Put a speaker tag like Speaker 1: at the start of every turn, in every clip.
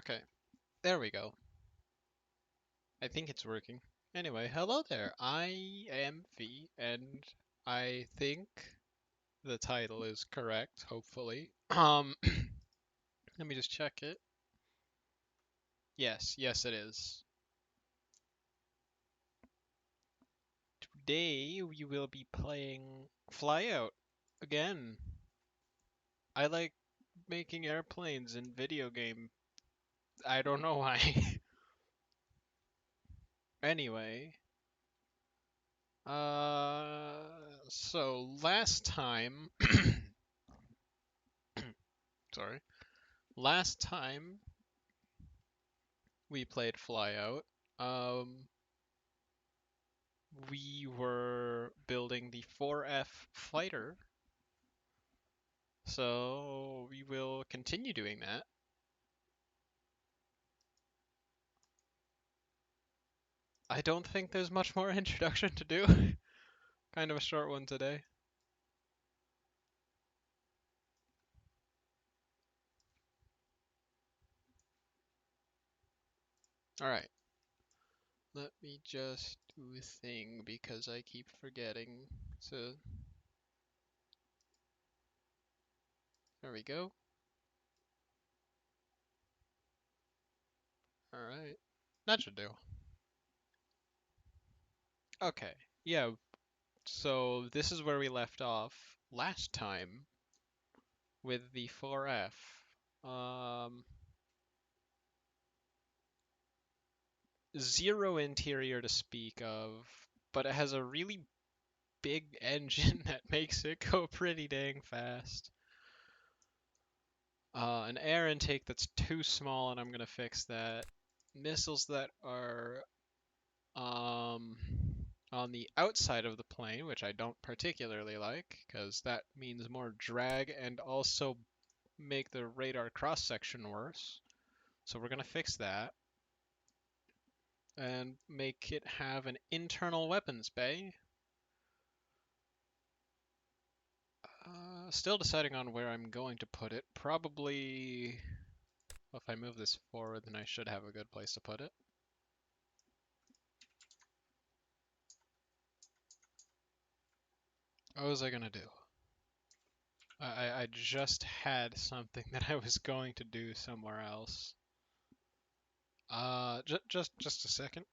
Speaker 1: Okay, there we go. I think it's working. Anyway, hello there. I am V, and I think the title is correct, hopefully. Let me just check it. Yes, it is. Today we will be playing Flyout again. I like making airplanes in video game. I don't know why. Anyway, so last time, sorry, last time we played Flyout, um, we were building the 4F fighter, so we will continue doing that. I don't think there's much more introduction to do. Kind of a short one today. Alright, let me just do a thing because I keep forgetting. So, there we go. Alright, that should do. Okay, yeah, so this is where we left off last time with the 4F. Um, Zero interior to speak of, but it has a really big engine that makes it go pretty dang fast. An air intake that's too small, and I'm gonna fix that. Missiles that are um, on the outside of the plane, which I don't particularly like, because that means more drag and also make the radar cross section worse. So we're gonna fix that and make it have an internal weapons bay. Still deciding on where I'm going to put it. Probably, well, if I move this forward, then I should have a good place to put it. What was I gonna do? I just had something that I was going to do somewhere else. Just a second.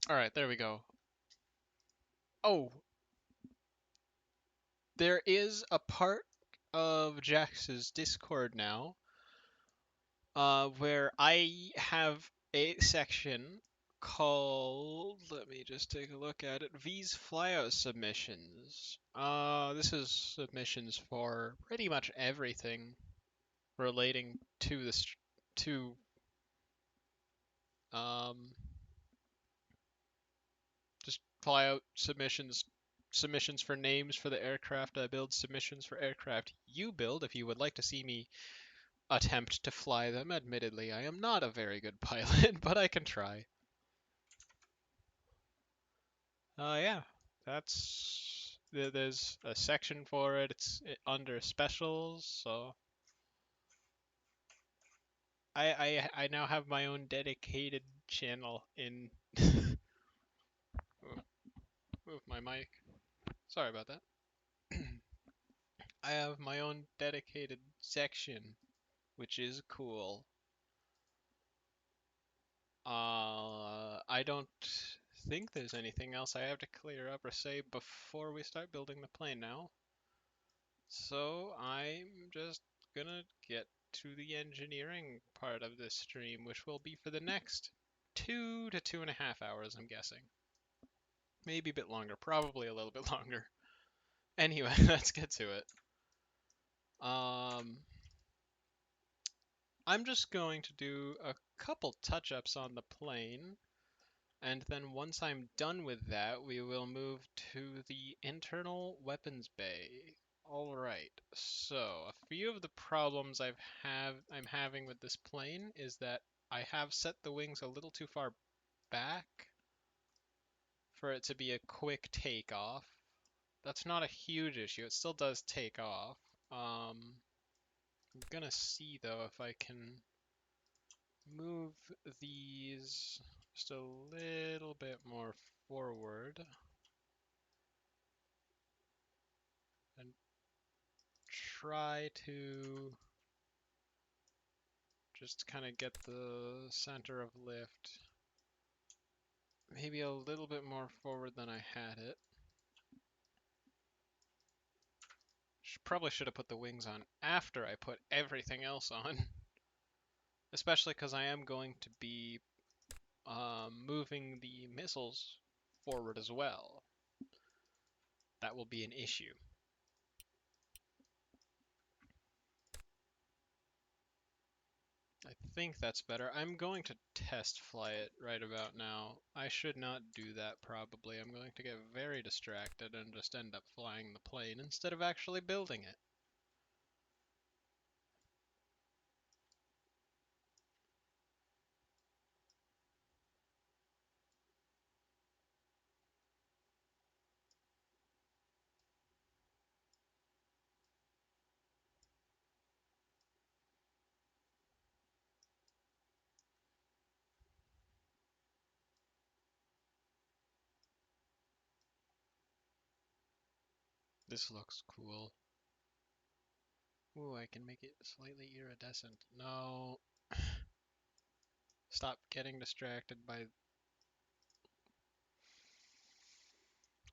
Speaker 1: All right, there we go. Oh, there is a part of Jax's Discord now where I have a section called, let me just take a look at it, V's Flyout submissions. This is submissions for pretty much everything relating to this, to um, just flyout submissions, submissions for names for the aircraft I build, submissions for aircraft you build if you would like to see me attempt to fly them. Admittedly, I am not a very good pilot, but I can try. Yeah, that's there's a section for it. It's under specials, so I now have my own dedicated channel in. Move my mic. Sorry about that. I have my own dedicated section, which is cool. I don't think there's anything else I have to clear up or say before we start building the plane now. So I'm just gonna get to the engineering part of this stream, which will be for the next 2 to 2.5 hours, I'm guessing. Maybe a bit longer, probably a little bit longer. Anyway, let's get to it. Um, I'm just going to do a couple touch-ups on the plane, and then once I'm done with that, we will move to the internal weapons bay. All right. So, a few of the problems I'm having with this plane is that I have set the wings a little too far back for it to be a quick takeoff. That's not a huge issue. It still does take off. I'm gonna see though if I can move these just a little bit more forward and try to just kind of get the center of lift maybe a little bit more forward than I had it. Probably should have put the wings on after I put everything else on, especially because I am going to be moving the missiles forward as well. That will be an issue. I think that's better. I'm going to test fly it right about now. I should not do that probably. I'm going to get very distracted and just end up flying the plane instead of actually building it. This looks cool. Ooh, I can make it slightly iridescent. No. Stop getting distracted by...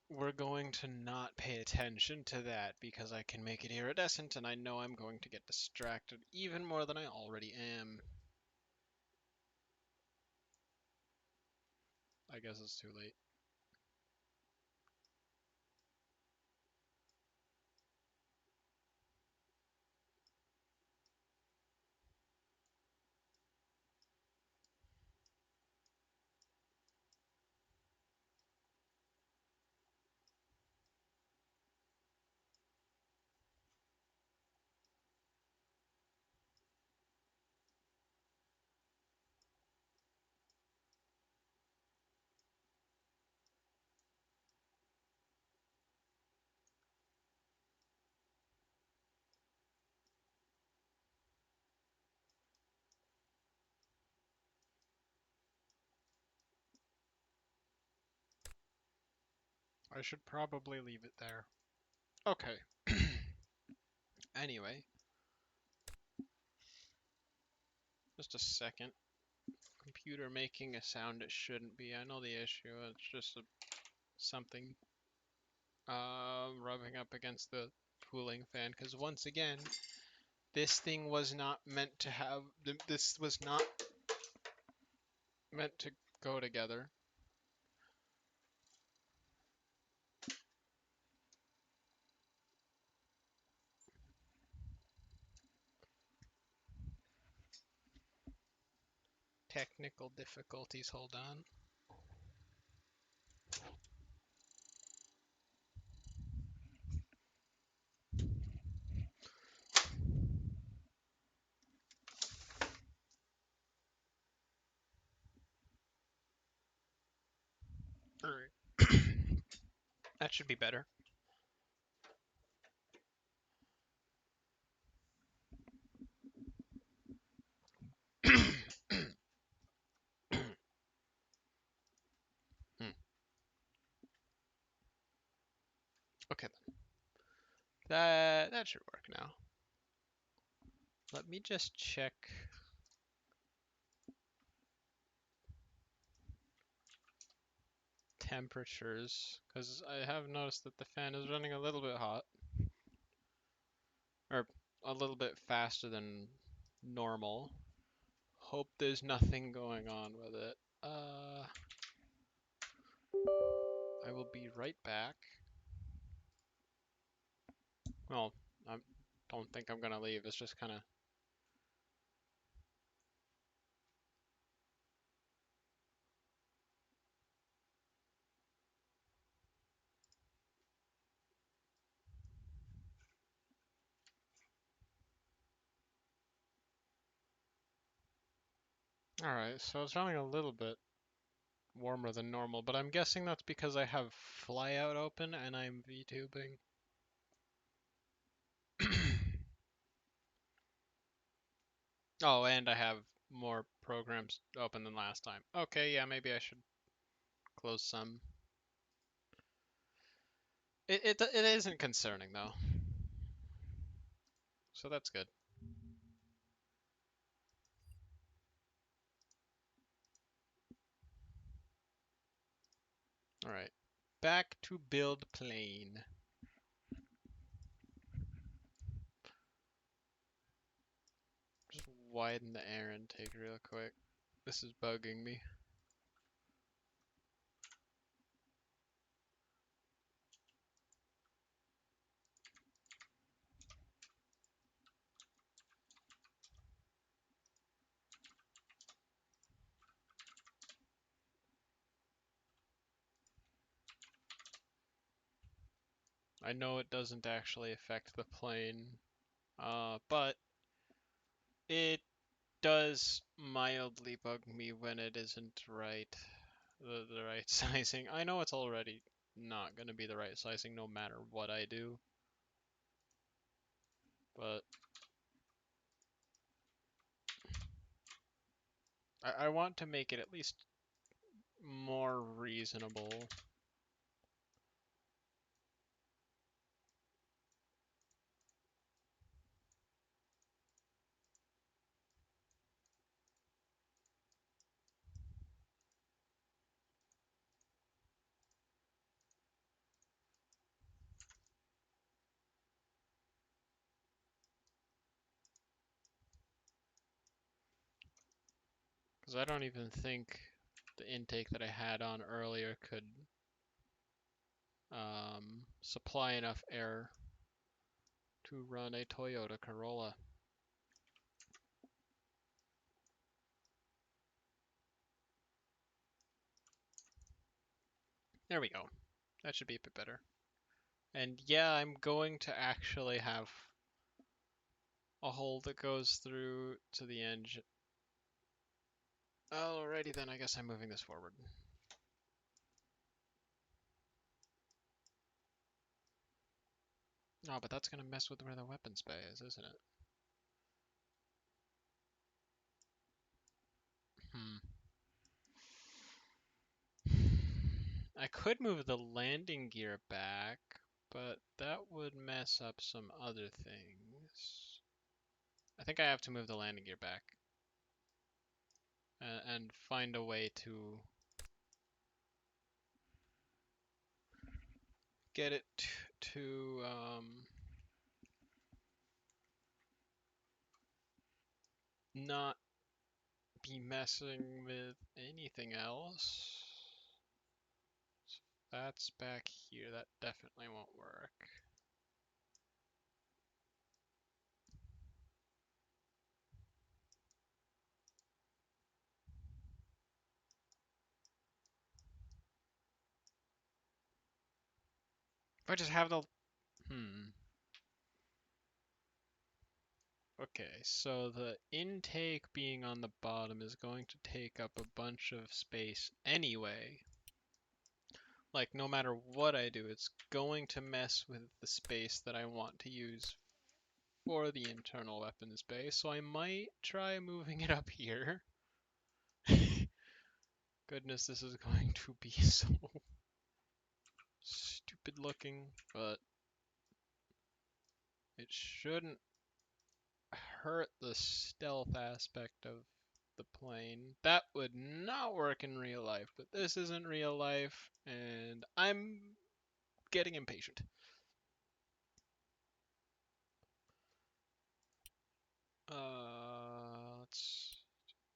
Speaker 1: We're going to not pay attention to that because I can make it iridescent and I know I'm going to get distracted even more than I already am. I guess it's too late. I should probably leave it there. Okay. Anyway, just a second. Computer making a sound it shouldn't be. I know the issue. It's just something rubbing up against the cooling fan. Because once again, this thing was not meant to have. This was not meant to go together. Technical difficulties. Hold on. Alright. That should be better. Okay then. That should work now. Let me just check temperatures, because I have noticed that the fan is running a little bit hot. Or a little bit faster than normal. Hope there's nothing going on with it. I will be right back. Well, I don't think I'm gonna leave. It's just kind of... Alright, so it's running a little bit warmer than normal, but I'm guessing that's because I have Flyout open and I'm VTubing. Oh, and I have more programs open than last time. Okay, yeah, maybe I should close some. It isn't concerning though, so that's good. All right, back to build plane. Just widen the air intake real quick. This is bugging me. I know it doesn't actually affect the plane, but it does mildly bug me when it isn't right, the right sizing. I know it's already not going to be the right sizing no matter what I do, but I want to make it at least more reasonable. Because I don't even think the intake that I had on earlier could supply enough air to run a Toyota Corolla. There we go. That should be a bit better. And yeah, I'm going to actually have a hole that goes through to the engine. Alrighty then, I guess I'm moving this forward. Oh, but that's gonna mess with where the weapons bay is, isn't it? I could move the landing gear back, but that would mess up some other things. I think I have to move the landing gear back and find a way to get it to not be messing with anything else. So that's back here. That definitely won't work. If I just have the... Okay, so the intake being on the bottom is going to take up a bunch of space anyway. Like, no matter what I do, it's going to mess with the space that I want to use for the internal weapons bay, so I might try moving it up here. Goodness, this is going to be so stupid looking, but it shouldn't hurt the stealth aspect of the plane. That would not work in real life, but this isn't real life, and I'm getting impatient. Let's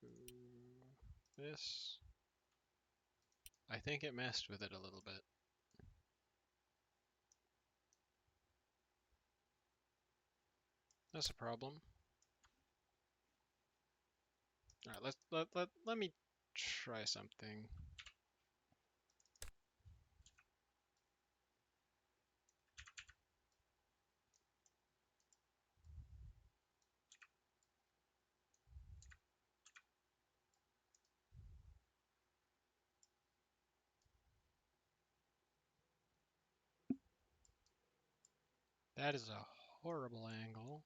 Speaker 1: do this. I think it messed with it a little bit. That's a problem. Alright, let me try something. That is a horrible angle.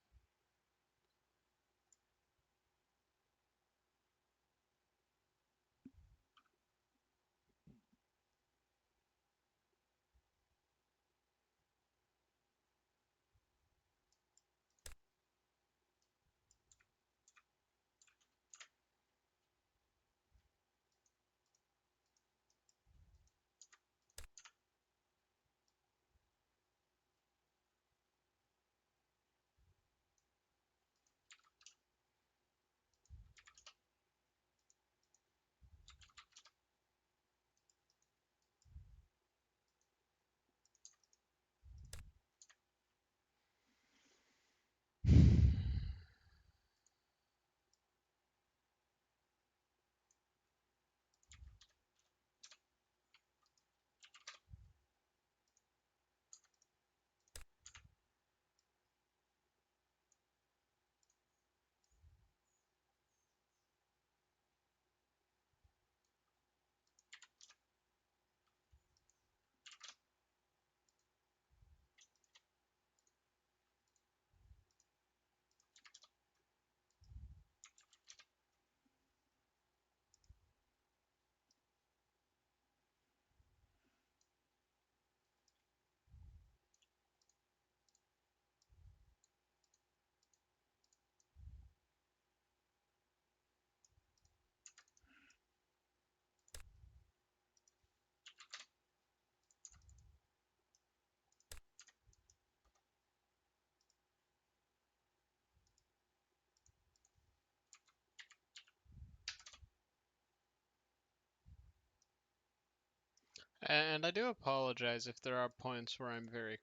Speaker 1: And I do apologize if there are points where I'm very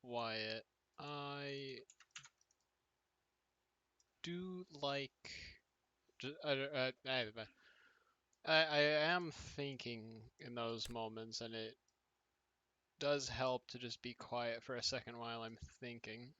Speaker 1: quiet. I do like. I am thinking in those moments, and it does help to just be quiet for a second while I'm thinking.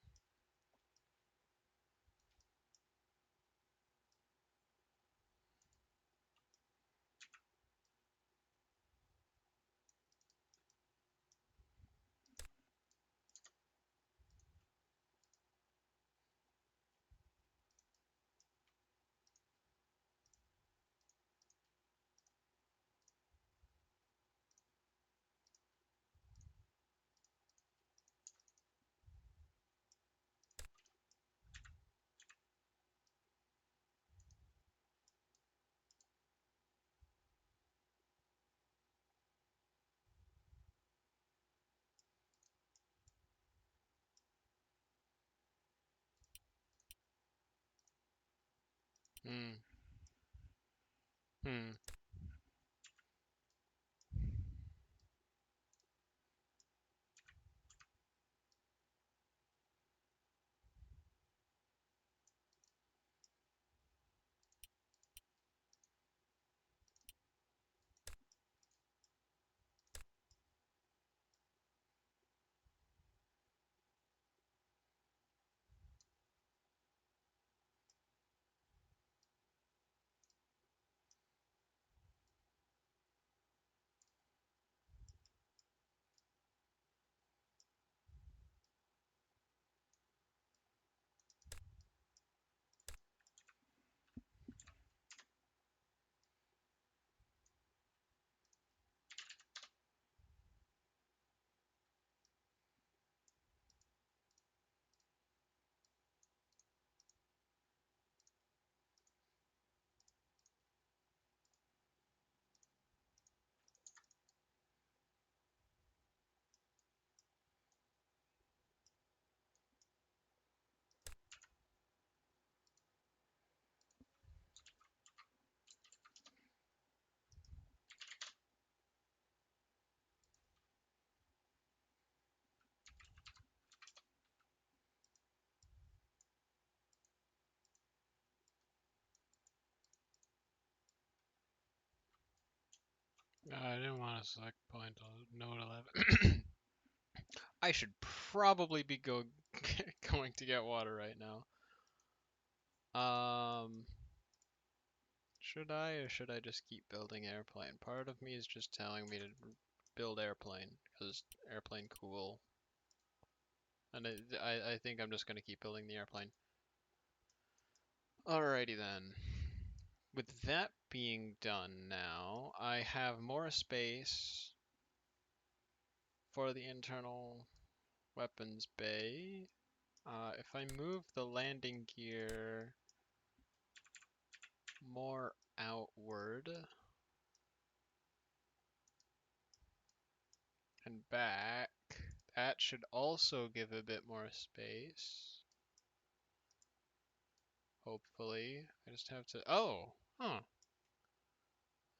Speaker 1: Hmm. Hmm. I didn't want to select point on node 11. I should probably be going to get water right now. Should I, or should I just keep building airplane? Part of me is just telling me to build airplane because airplane cool. And I think I'm just going to keep building the airplane. Alrighty then. With that being done now, I have more space for the internal weapons bay. If I move the landing gear more outward and back, that should also give a bit more space. Hopefully. I just have to... Oh! Huh.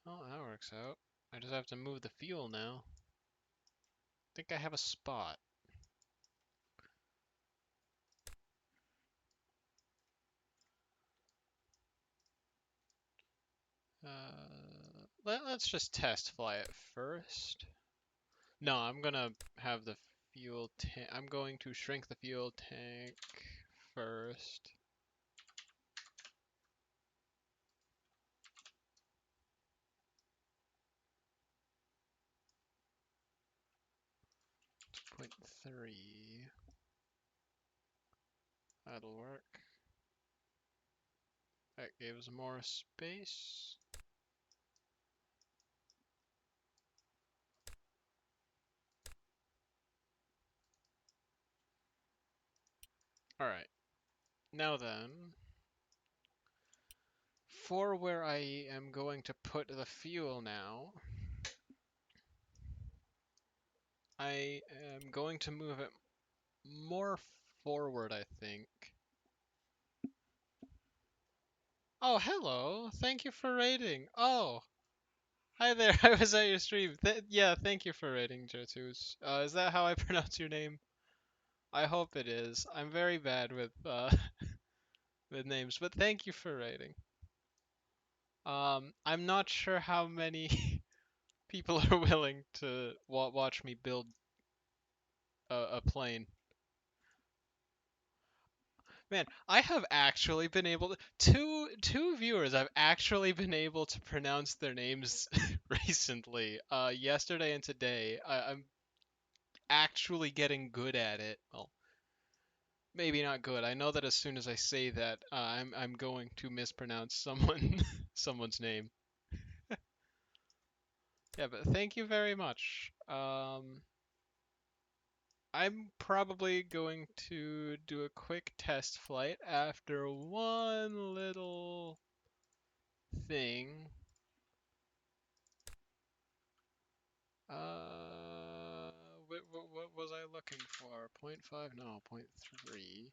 Speaker 1: Oh, that works out. I just have to move the fuel now. I think I have a spot. Let's just test fly it first. No, I'm gonna have the fuel tank. I'm going to shrink the fuel tank first. Point 3. That'll work. That gives more space. Alright. Now then, for where I am going to put the fuel now, I am going to move it more forward, I think. Oh, hello. Thank you for raiding. Oh, hi there. I was at your stream. Yeah, thank you for raiding, Jotus. Is that how I pronounce your name? I hope it is. I'm very bad with with names, but thank you for raiding. I'm not sure how many people are willing to watch me build a plane. Man, I have actually been able to two viewers I've actually been able to pronounce their names recently. Yesterday and today. I'm actually getting good at it. Well, maybe not good. I know that as soon as I say that, I'm going to mispronounce someone's name. Yeah, but thank you very much. I'm probably going to do a quick test flight after one little thing. What was I looking for? 0.5? No, 0.3.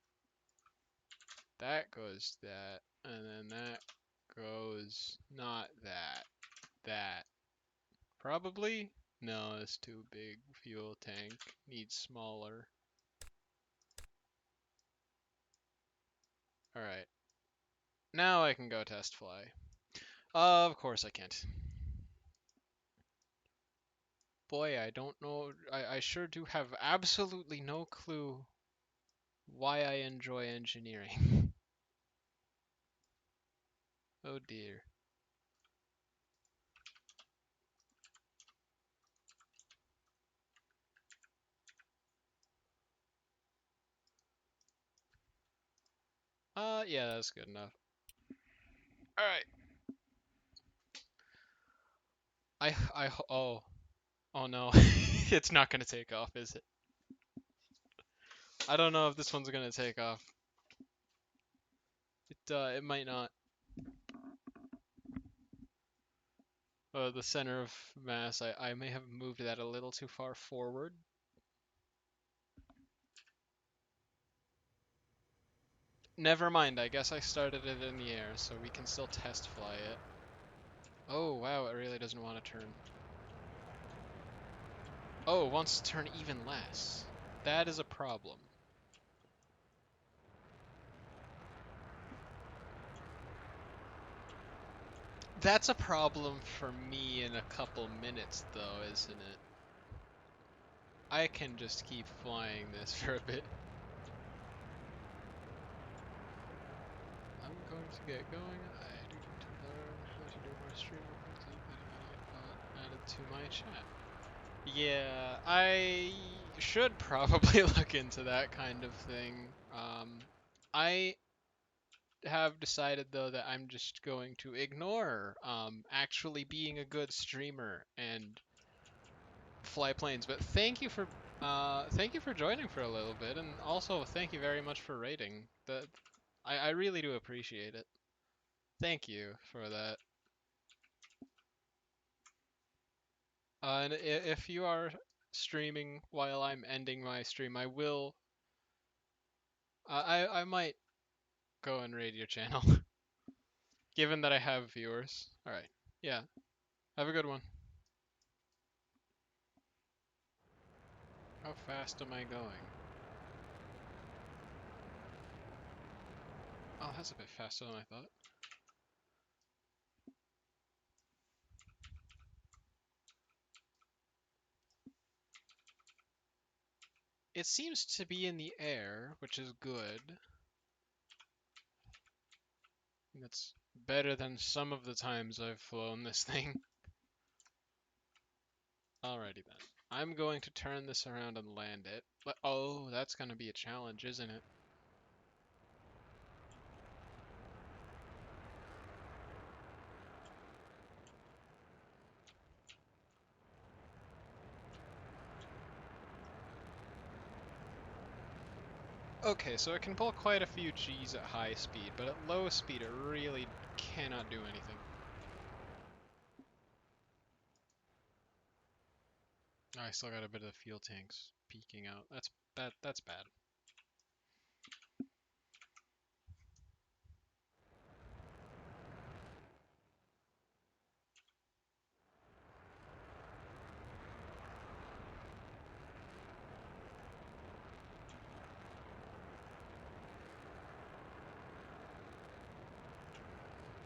Speaker 1: That goes that, and then that goes not that. That. Probably? No, it's too big. Fuel tank needs smaller. Alright. Now I can go test fly. Of course I can't. Boy, I don't know. I sure do have absolutely no clue why I enjoy engineering. Oh dear. Yeah, that's good enough. Alright. Oh. Oh no. It's not gonna take off, is it? I don't know if this one's gonna take off. It might not. The center of mass, I may have moved that a little too far forward. Never mind, I guess I started it in the air, so we can still test fly it. Oh wow, it really doesn't want to turn. Oh, it wants to turn even less. That is a problem. That's a problem for me in a couple minutes though, isn't it? I can just keep flying this for a bit. I'm going to get going. I do need to learn how to do more stream recordings added to my chat. Yeah, should probably look into that kind of thing. I have decided though that I'm just going to ignore actually being a good streamer and fly planes. But thank you for joining for a little bit, and also thank you very much for rating. I really do appreciate it. Thank you for that. And if you are streaming while I'm ending my stream, I will. I might go and raid your channel, given that I have viewers. All right. Yeah. Have a good one. How fast am I going? Oh, that's a bit faster than I thought. It seems to be in the air, which is good. That's better than some of the times I've flown this thing. Alrighty then. I'm going to turn this around and land it. But, oh, that's going to be a challenge, isn't it? Okay, so it can pull quite a few G's at high speed, but at low speed it really cannot do anything. I still got a bit of the fuel tanks peeking out. That's bad.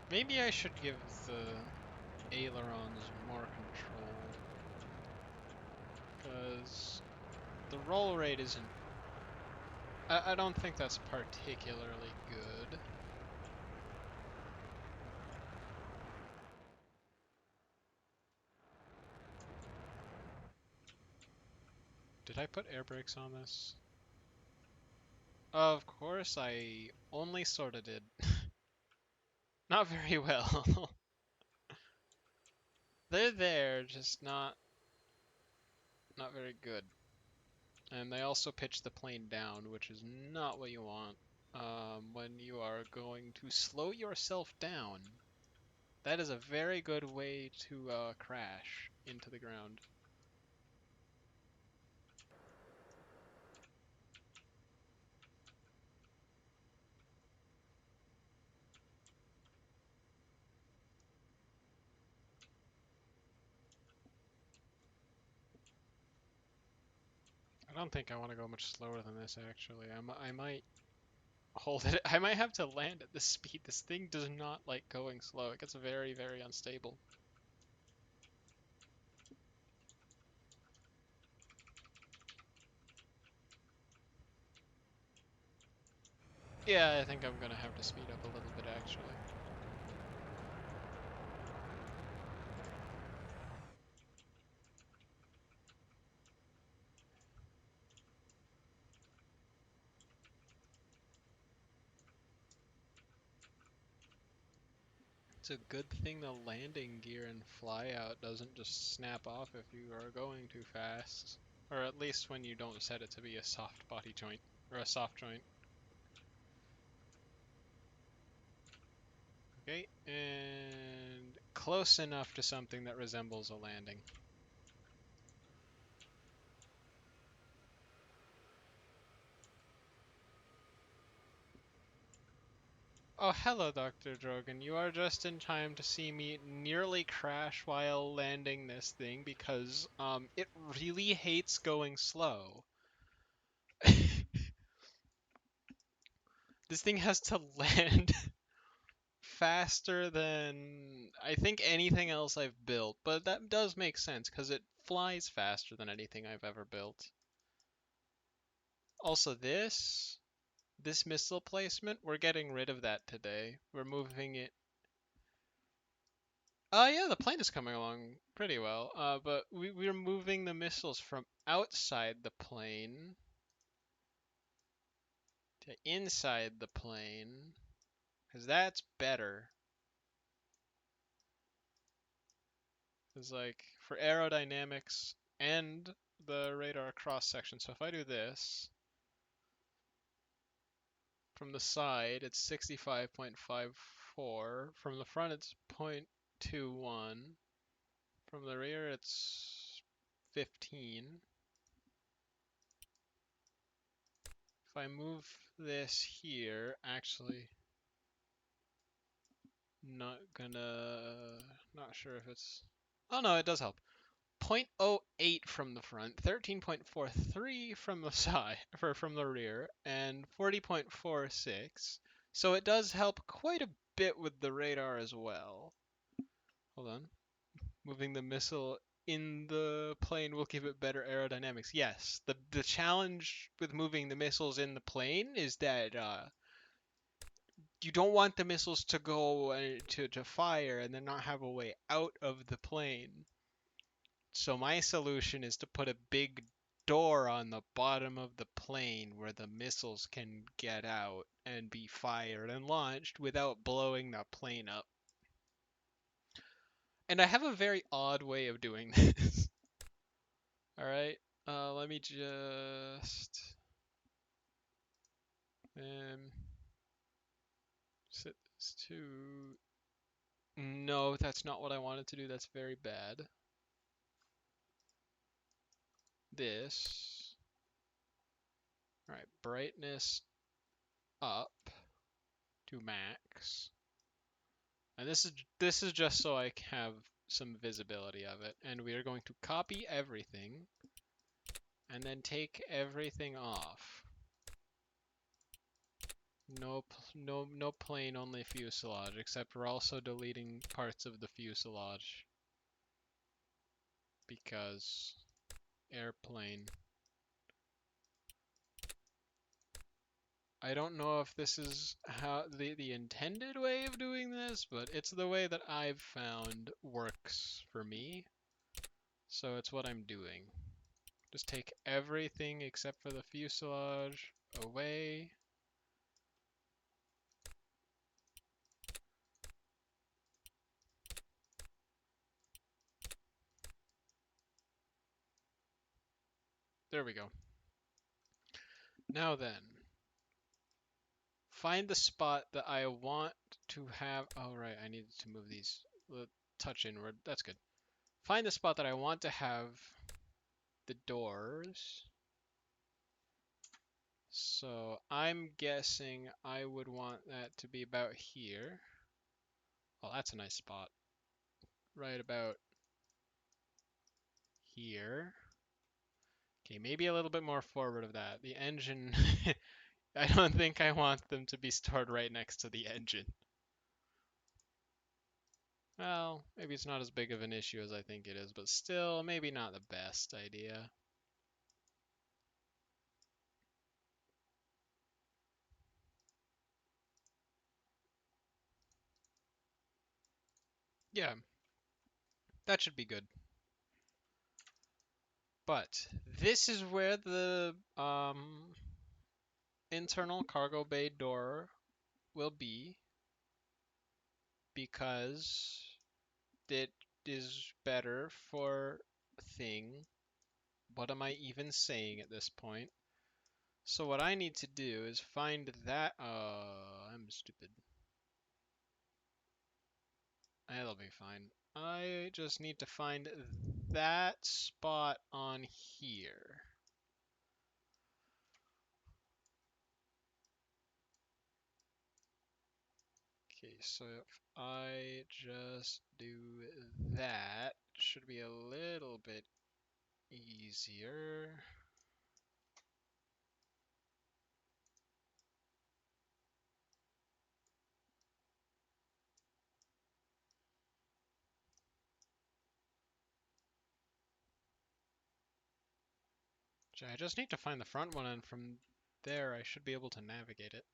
Speaker 1: Maybe I should give the ailerons more control, because the roll rate isn't. I don't think that's particularly good. Did I put air brakes on this? Of course, I only sort of did. Not very well. They're there, just not very good. And they also pitch the plane down, which is not what you want when you are going to slow yourself down. That is a very good way to crash into the ground. I don't think I want to go much slower than this, actually. I might hold it. I might have to land at this speed. This thing does not like going slow. It gets very, very unstable. Yeah, I think I'm gonna have to speed up a little bit, actually. It's a good thing the landing gear in Flyout doesn't just snap off if you are going too fast. Or at least when you don't set it to be a soft body joint, or a soft joint. Okay, and close enough to something that resembles a landing. Oh, hello, Dr. Drogan. You are just in time to see me nearly crash while landing this thing because, it really hates going slow. This thing has to land faster than I think anything else I've built, but that does make sense because it flies faster than anything I've ever built. Also, this missile placement, we're getting rid of that today. We're moving it. Yeah, the plane is coming along pretty well. But we're moving the missiles from outside the plane to inside the plane, because that's better. Because like for aerodynamics and the radar cross section. So if I do this from the side, it's 65.54. From the front, it's 0.21. From the rear, it's 15. If I move this here, actually, not gonna, not sure if it's, oh no, it does help. 0.08 from the front, 13.43 from the side, or from the rear, and 40.46. So it does help quite a bit with the radar as well. Hold on. Moving the missile in the plane will give it better aerodynamics. Yes, the challenge with moving the missiles in the plane is that you don't want the missiles to go to fire and then not have a way out of the plane. So my solution is to put a big door on the bottom of the plane where the missiles can get out and be fired and launched without blowing the plane up. And I have a very odd way of doing this. All right, let me just um, set this to. No, that's not what I wanted to do. That's very bad. This. All right, brightness up to max. And this is just so I have some visibility of it. And we are going to copy everything and then take everything off. No plane, only fuselage, except we're also deleting parts of the fuselage because airplane. I don't know if this is how the intended way of doing this, but it's the way that I've found works for me. So it's what I'm doing. Just take everything except for the fuselage away. There we go. Now then, find the spot that I want to have. Oh, right, I needed to move these. Touch inward. That's good. Find the spot that I want to have the doors. So I'm guessing I would want that to be about here. Oh, that's a nice spot. Right about here. Okay, maybe a little bit more forward of that. The engine, I don't think I want them to be stored right next to the engine. Well, maybe it's not as big of an issue as I think it is, but still, maybe not the best idea. Yeah, that should be good. But this is where the internal cargo bay door will be because it is better for thing. What am I even saying at this point? So what I need to do is find that. I'm stupid. That'll be fine. I just need to find that spot on here. Okay, so if I just do that, it should be a little bit easier. I just need to find the front one, and from there I should be able to navigate it.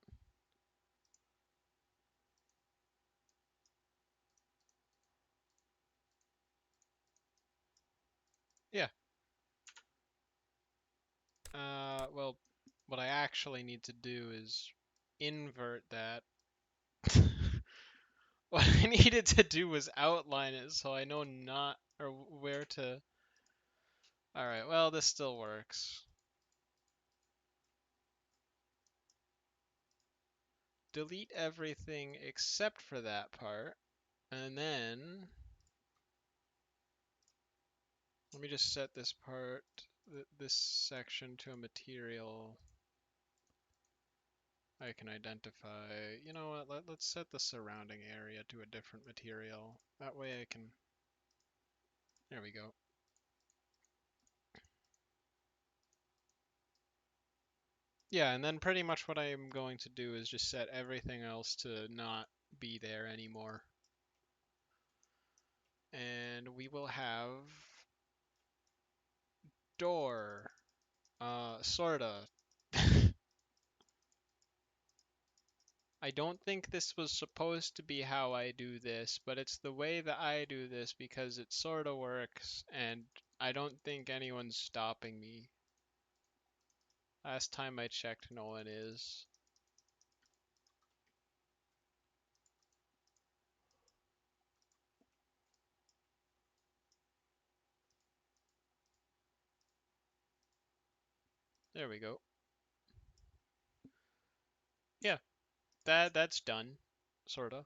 Speaker 1: Yeah. Well, what I actually need to do is invert that. What I needed to do was outline it so I know not or where to. Alright, well, this still works. Delete everything except for that part, and then let me just set this part, this section to a material I can identify. You know what, let's set the surrounding area to a different material. That way I can, there we go. Yeah, and then pretty much what I'm going to do is just set everything else to not be there anymore. And we will have door, sorta. I don't think this was supposed to be how I do this, but it's the way that I do this because it sorta works, and I don't think anyone's stopping me. Last time I checked, no one is. There we go. Yeah, that's done, sorta.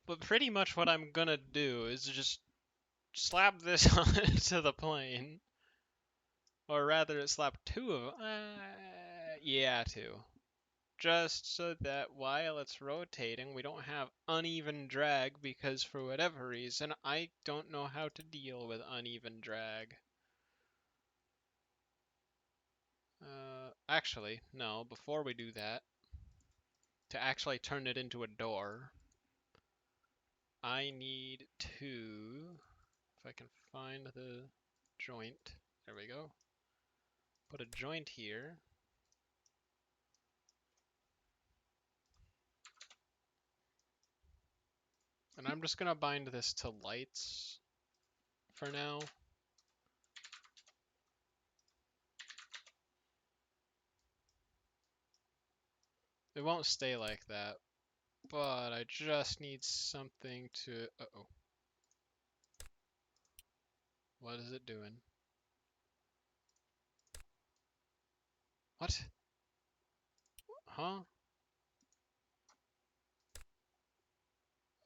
Speaker 1: But pretty much what I'm gonna do is just slap this onto the plane, or rather slap two of them. Yeah, two. Just so that while it's rotating, we don't have uneven drag because for whatever reason, I don't know how to deal with uneven drag. Actually, no, before we do that, to actually turn it into a door, I need to, if I can find the joint, there we go, put a joint here. And I'm just gonna bind this to lights for now. It won't stay like that, but I just need something to, uh-oh. What is it doing? What? Huh?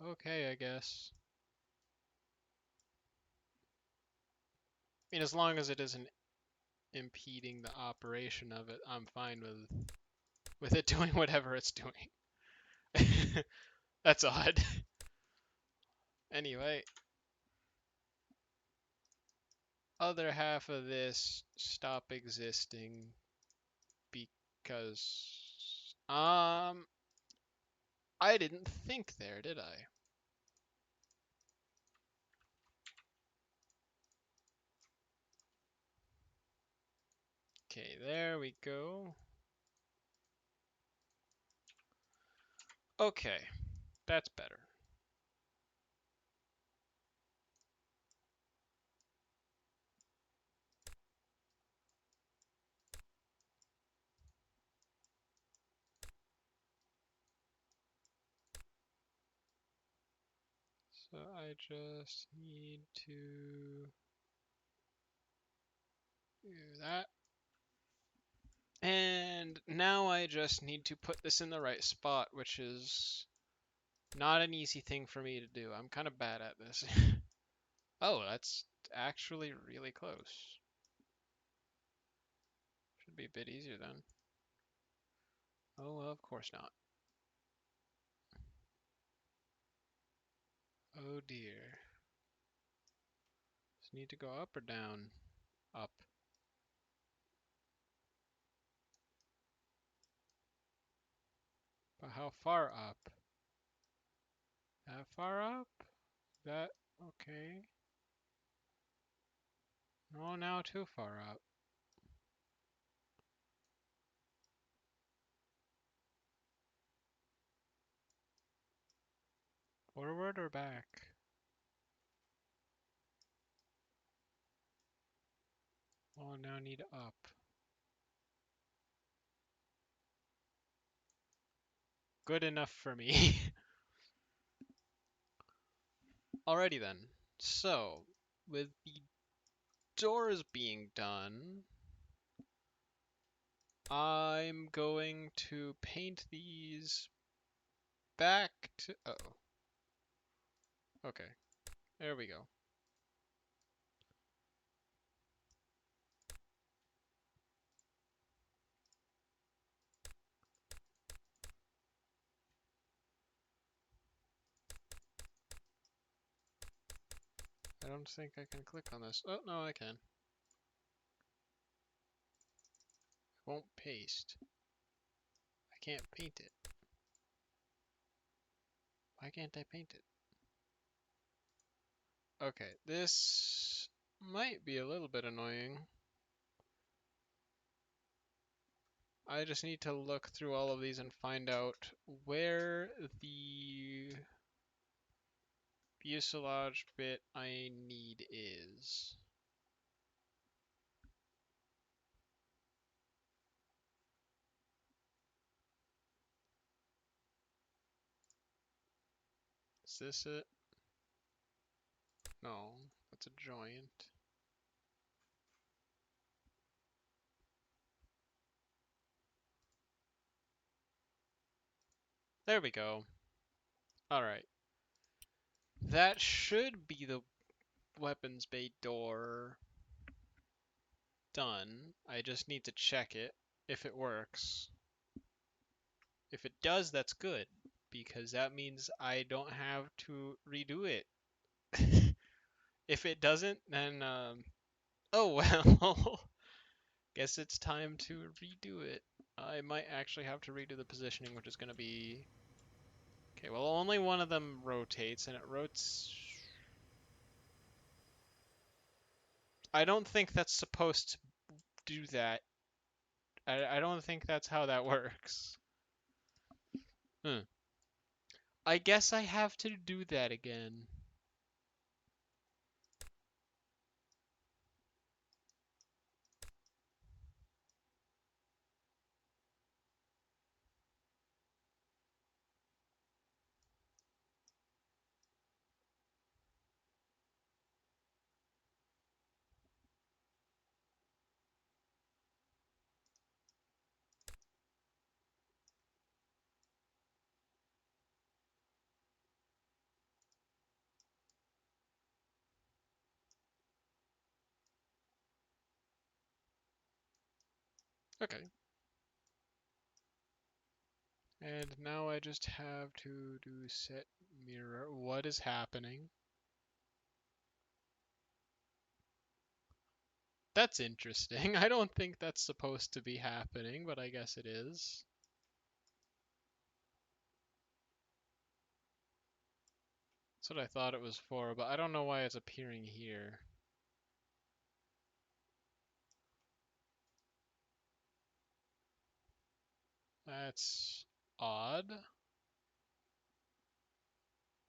Speaker 1: Okay, I guess. I mean, as long as it isn't impeding the operation of it, I'm fine with it doing whatever it's doing. That's odd. Anyway, other half of this stop existing because I didn't think there, did I? Okay, there we go. Okay, that's better. So I just need to do that. And now I just need to put this in the right spot, which is not an easy thing for me to do. I'm kind of bad at this. Oh, that's actually really close. Should be a bit easier then. Oh, well, of course not. Oh dear. Does it need to go up or down? Up. But how far up? That far up? That okay? No, now too far up. Forward or back? Oh, now need up. Good enough for me. Alrighty then. So, with the doors being done, I'm going to paint these back to... Oh. Okay. There we go. I don't think I can click on this. Oh, no, I can. Won't paste. I can't paint it. Why can't I paint it? Okay, this might be a little bit annoying. I just need to look through all of these and find out where the fuselage bit I need is. Is this it? No, that's a joint. There we go. Alright. That should be the weapons bay door done. I just need to check it if it works. If it does, that's good, because that means I don't have to redo it. If it doesn't, then, oh well. Guess it's time to redo it. I might actually have to redo the positioning, which is going to be... Okay, well, only one of them rotates, and it rotates... I don't think that's supposed to do that. I don't think that's how that works. I guess I have to do that again. Okay. And now I just have to do set mirror. What is happening? That's interesting. I don't think that's supposed to be happening, but I guess it is. That's what I thought it was for, but I don't know why it's appearing here. That's odd.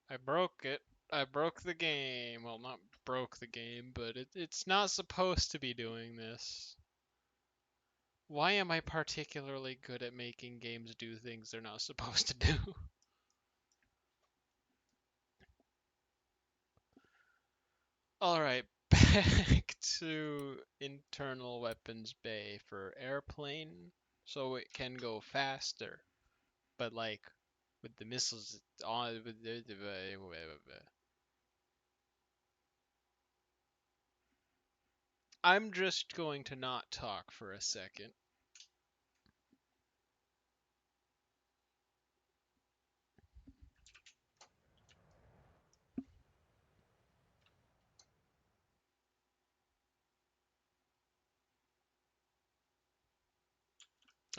Speaker 1: I broke it. I broke the game. Well, not broke the game, but it's not supposed to be doing this. Why am I particularly good at making games do things they're not supposed to do? Alright, back to internal weapons bay for airplane so it can go faster. But like with the missiles on I'm just going to not talk for a second.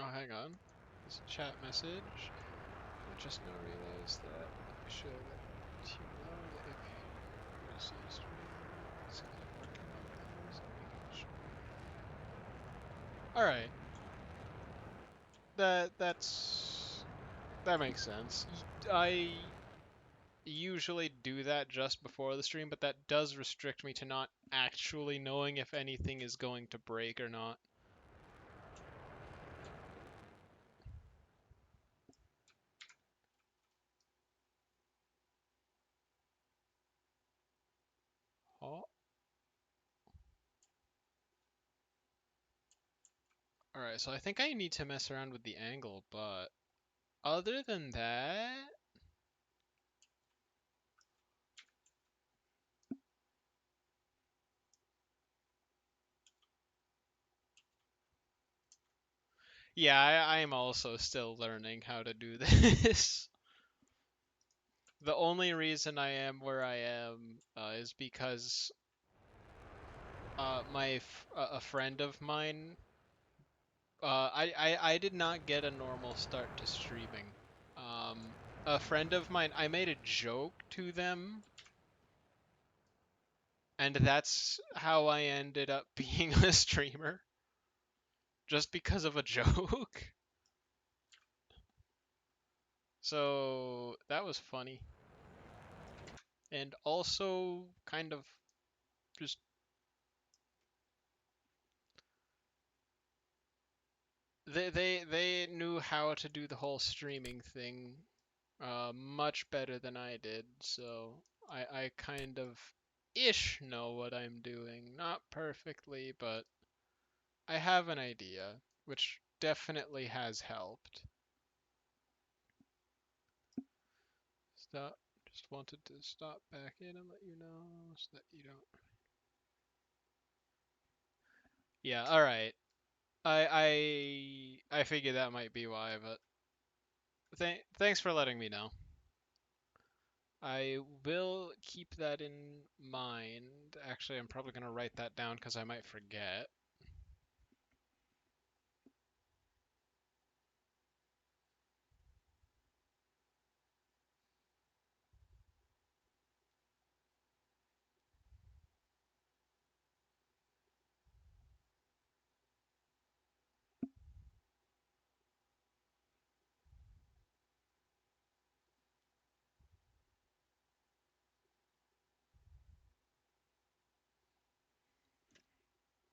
Speaker 1: Oh, hang on. There's a chat message. I just now realized that I should let you know that if you see a stream, it's kind of working on things and making sure. Alright. That makes sense. I usually do that just before the stream, but that does restrict me to not actually knowing if anything is going to break or not. Oh, alright, so I think I need to mess around with the angle, but other than that, yeah, I am also still learning how to do this. The only reason I am where I am is because a friend of mine, I did not get a normal start to streaming. A friend of mine, I made a joke to them, and that's how I ended up being a streamer, just because of a joke. So that was funny. And also kind of just they knew how to do the whole streaming thing much better than I did, so I kind of ish know what I'm doing. Not perfectly, but I have an idea, which definitely has helped. Stop. Just wanted to stop back in and let you know so that you don't. Yeah, all right. I figured that might be why, but thanks for letting me know. I will keep that in mind. Actually, I'm probably gonna write that down because I might forget.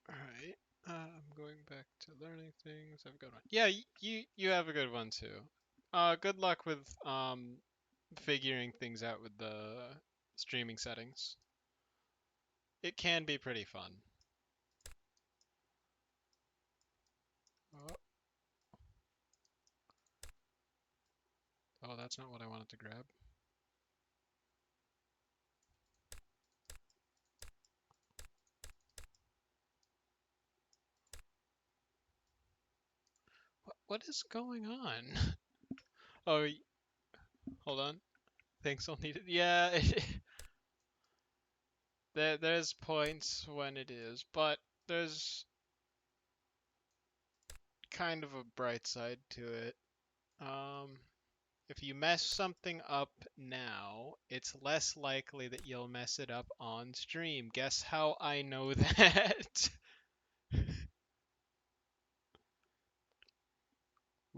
Speaker 1: All right. I'm going back to learning things. Have a good one. Yeah, you have a good one too. Good luck with figuring things out with the streaming settings. It can be pretty fun. Oh, oh, that's not what I wanted to grab. What is going on? Oh, hold on. Things will need it. Yeah, there's points when it is, but there's kind of a bright side to it. Um, if you mess something up now, it's less likely that you'll mess it up on stream. Guess how I know that?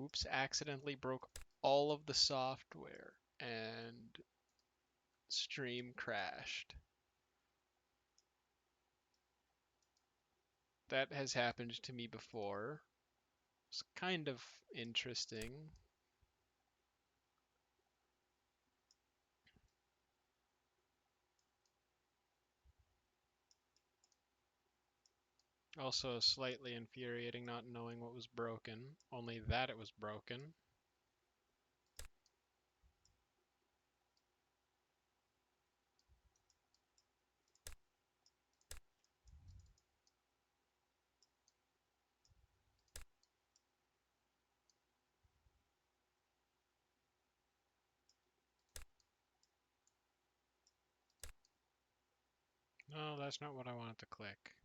Speaker 1: Oops, accidentally broke all of the software and stream crashed. That has happened to me before. It's kind of interesting. Also slightly infuriating not knowing what was broken, only that it was broken. No, that's not what I wanted to click.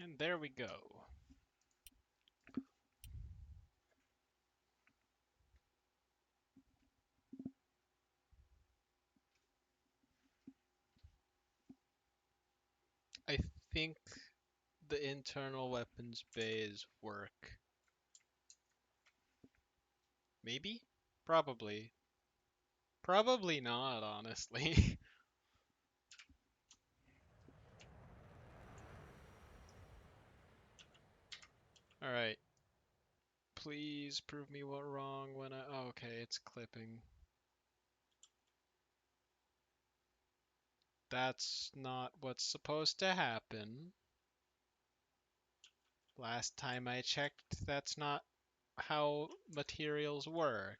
Speaker 1: And there we go. I think the internal weapons bays work. Maybe? Probably. Probably not, honestly. Alright. Please prove me what wrong when I... Oh, okay, it's clipping. That's not what's supposed to happen. Last time I checked, that's not how materials work.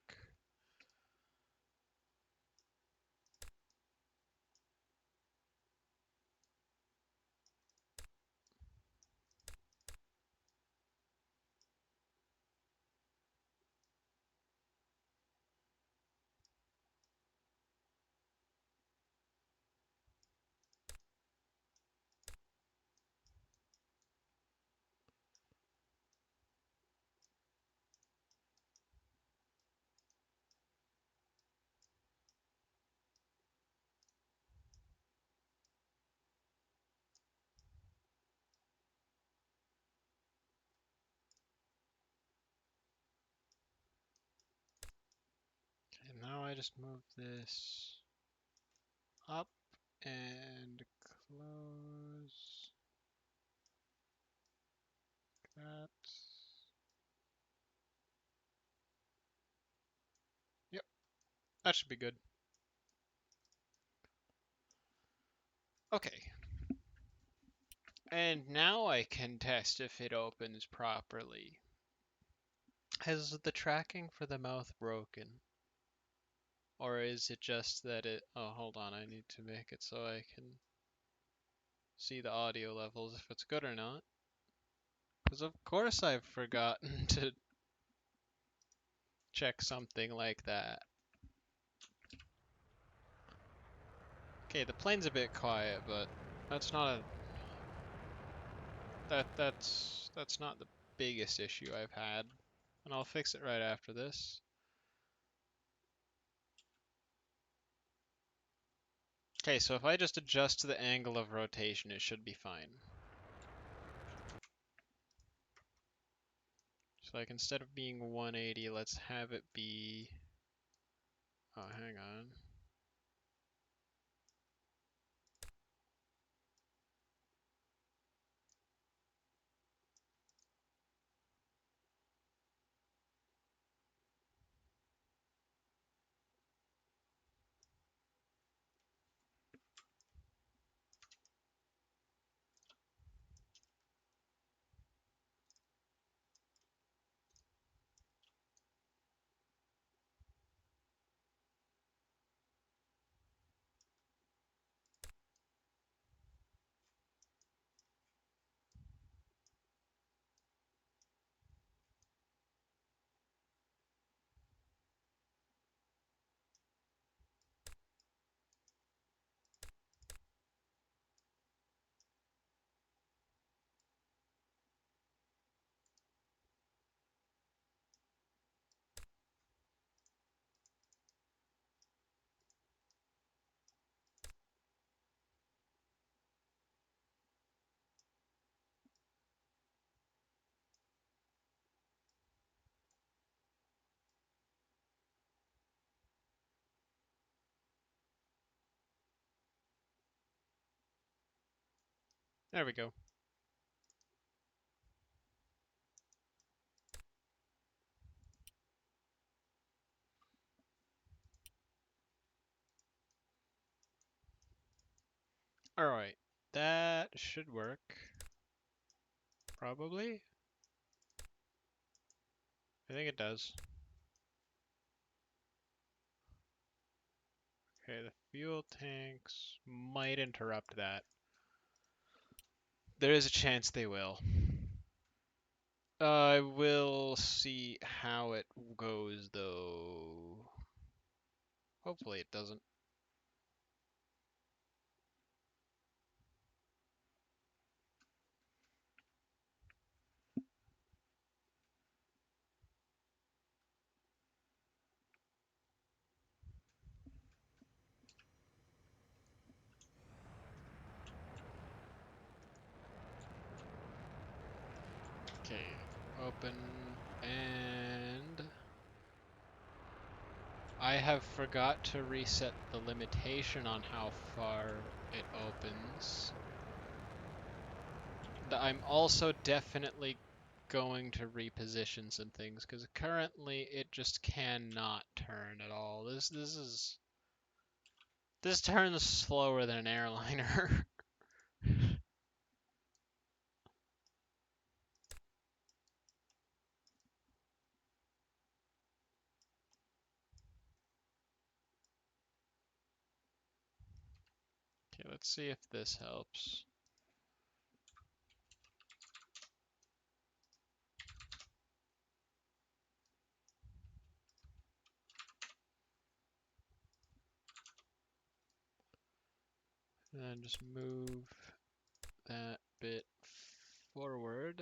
Speaker 1: And now I just move this up and close that. Yep, that should be good. Okay. And now I can test if it opens properly. Has the tracking for the mouth broken? Or is it just that it... Oh, hold on, I need to make it so I can see the audio levels if it's good or not. Because of course I've forgotten to check something like that. Okay, the plane's a bit quiet, but that's not a... That's not the biggest issue I've had. And I'll fix it right after this. Okay, so if I just adjust the angle of rotation, it should be fine. So like instead of being 180, let's have it be... Oh, hang on. There we go. Alright, that should work. Probably? I think it does. Okay, the fuel tanks might interrupt that. There is a chance they will. I will see how it goes, though. Hopefully it doesn't. Okay, open, and I have forgot to reset the limitation on how far it opens. I'm also definitely going to reposition some things because currently it just cannot turn at all. This turns slower than an airliner. Okay, let's see if this helps. And then just move that bit forward.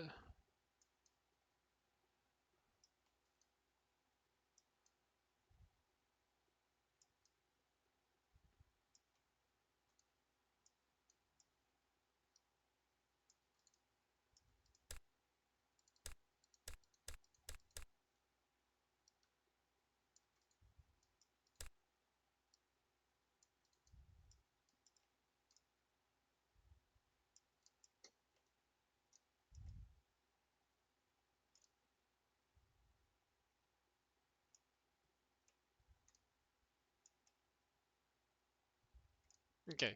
Speaker 1: Okay,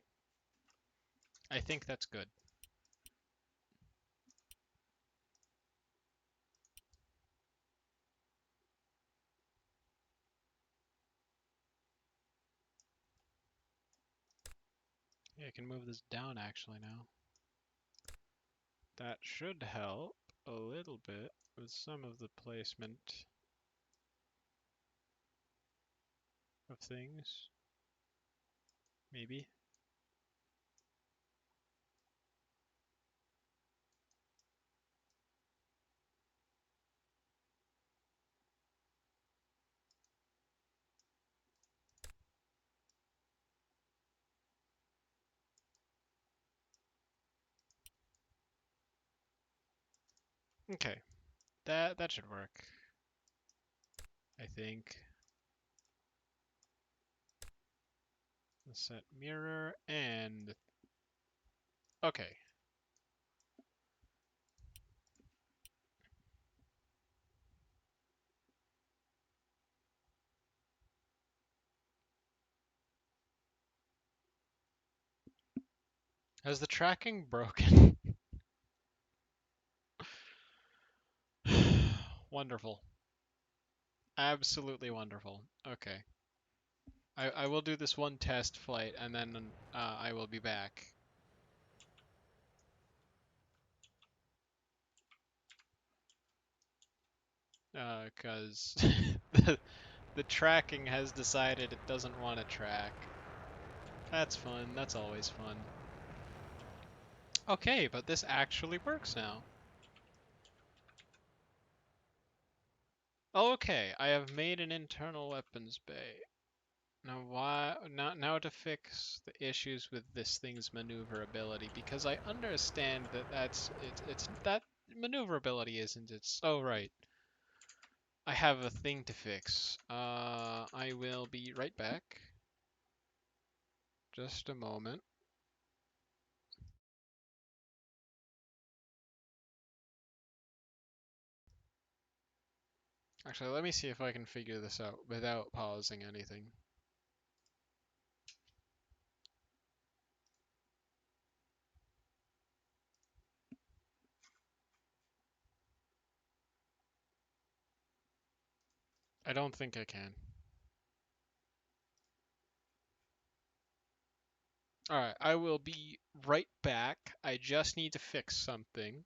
Speaker 1: I think that's good. Yeah, I can move this down actually now. That should help a little bit with some of the placement of things. Maybe. Okay, that should work, I think. Let's set mirror and okay. Has the tracking broken? Wonderful. Absolutely wonderful. Okay. I will do this one test flight and then I will be back. Because the tracking has decided it doesn't want to track. That's fun. That's always fun. Okay, but this actually works now. Okay, I have made an internal weapons bay. Now why now to fix the issues with this thing's maneuverability, because I understand that it's that maneuverability isn't its oh right. I have a thing to fix. I will be right back. Just a moment. Actually, let me see if I can figure this out without pausing anything. I don't think I can. Alright, I will be right back. I just need to fix something.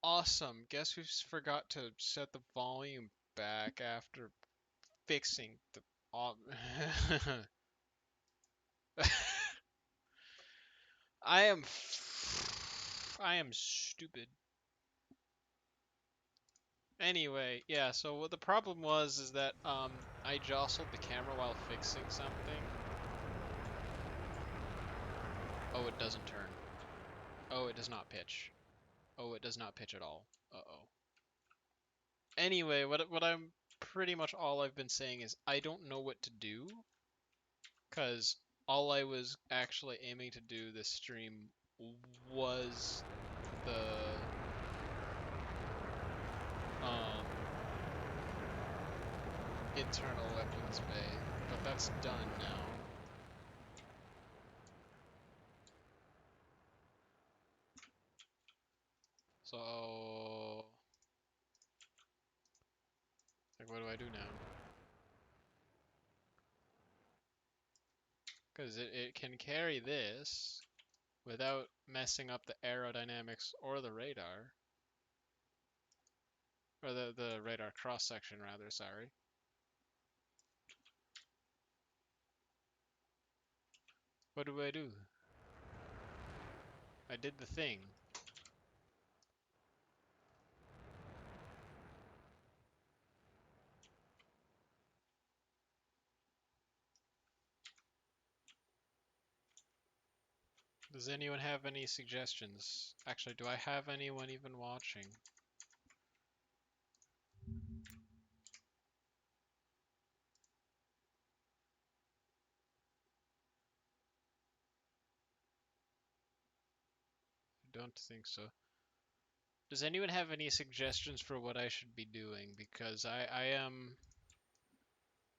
Speaker 1: Awesome. Guess who forgot to set the volume back after fixing the... I am... I am stupid. Anyway, yeah, so what the problem was is that I jostled the camera while fixing something. Oh, it doesn't turn. Oh, it does not pitch. Oh, it does not pitch at all. Uh-oh. Anyway, what I'm pretty much all I've been saying is I don't know what to do, because all I was actually aiming to do this stream was the um, internal weapons bay, but that's done now. So, like, what do I do now? Because it can carry this without messing up the aerodynamics or the radar. Or the radar cross section, rather, sorry. What do I do? I did the thing. Does anyone have any suggestions? Actually, do I have anyone even watching? I don't think so. Does anyone have any suggestions for what I should be doing? Because I am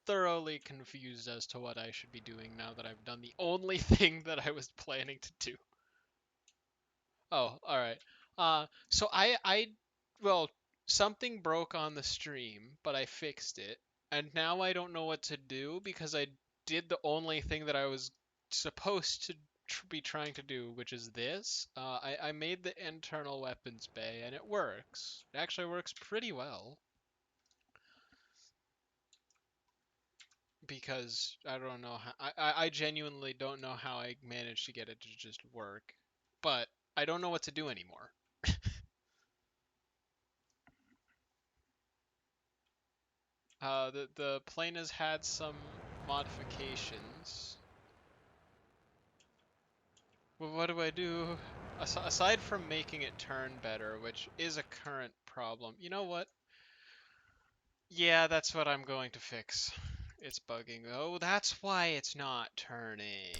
Speaker 1: thoroughly confused as to what I should be doing now that I've done the only thing that I was planning to do. Oh, all right. So well, something broke on the stream, but I fixed it, and now I don't know what to do because I did the only thing that I was supposed to be trying to do, which is this. I made the internal weapons bay, and it works. It actually works pretty well because I don't know how. I genuinely don't know how I managed to get it to just work, but I don't know what to do anymore. The plane has had some modifications. Well, what do I do? Aside from making it turn better, which is a current problem. You know what? Yeah, that's what I'm going to fix. It's bugging. Oh, that's why it's not turning.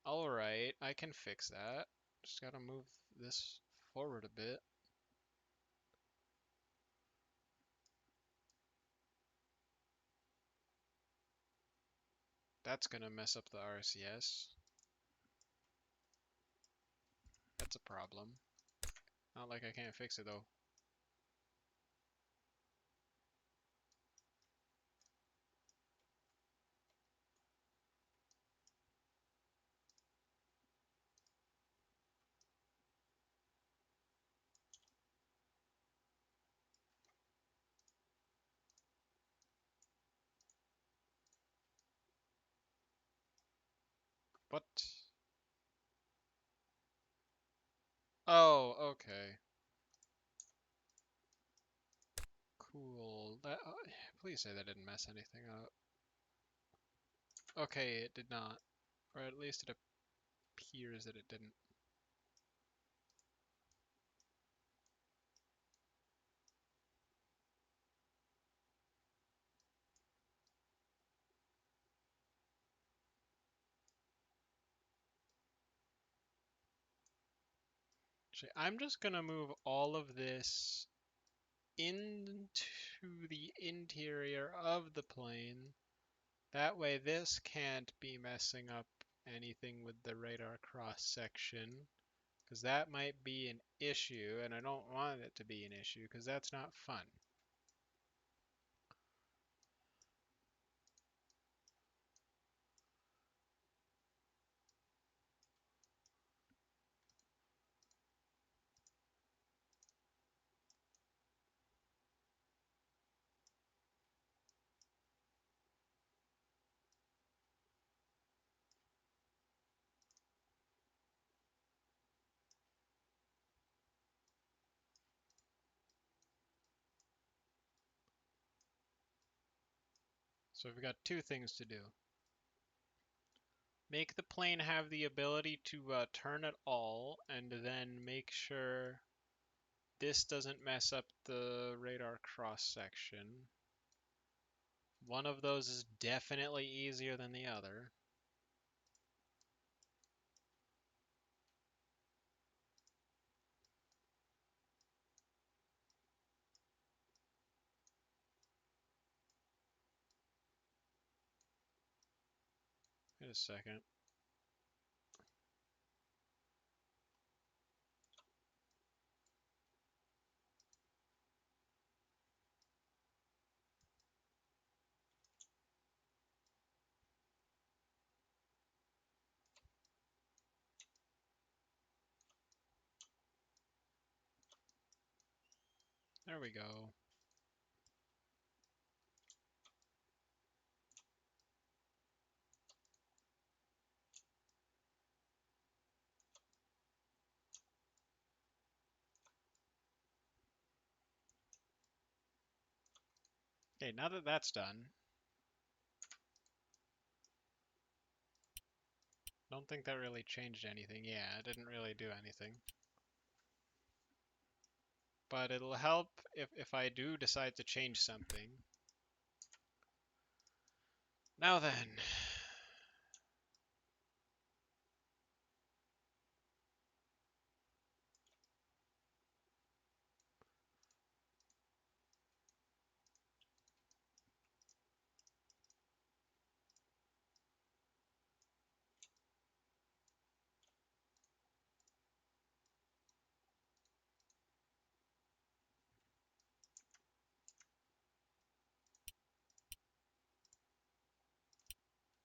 Speaker 1: Alright, I can fix that. Just gotta move this forward a bit. That's gonna mess up the RCS. That's a problem. Not like I can't fix it though. What? Oh, okay. Cool. Please say that didn't mess anything up. Okay, it did not. Or at least it appears that it didn't. Actually, I'm just gonna move all of this into the interior of the plane. That way this can't be messing up anything with the radar cross section, because that might be an issue, and I don't want it to be an issue, because that's not fun. So we've got two things to do. Make the plane have the ability to turn at all, and then make sure this doesn't mess up the radar cross section. One of those is definitely easier than the other. Wait a second. There we go. Okay, now that that's done, don't think that really changed anything. Yeah, it didn't really do anything. But it'll help if I do decide to change something. Now then.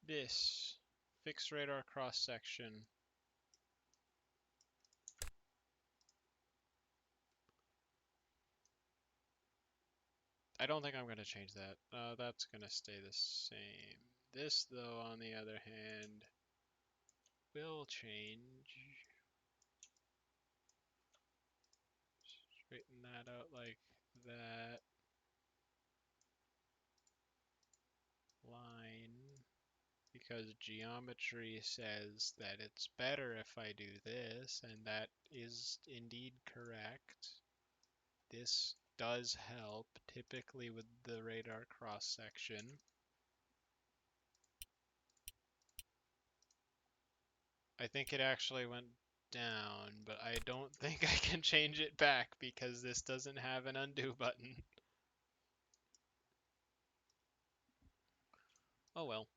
Speaker 1: This fixed radar cross section. I don't think I'm going to change that. That's going to stay the same. This, though, on the other hand, will change. Straighten that out like that. Line. Because geometry says that it's better if I do this, and that is indeed correct. This does help, typically with the radar cross section. I think it actually went down, but I don't think I can change it back because this doesn't have an undo button. Oh well.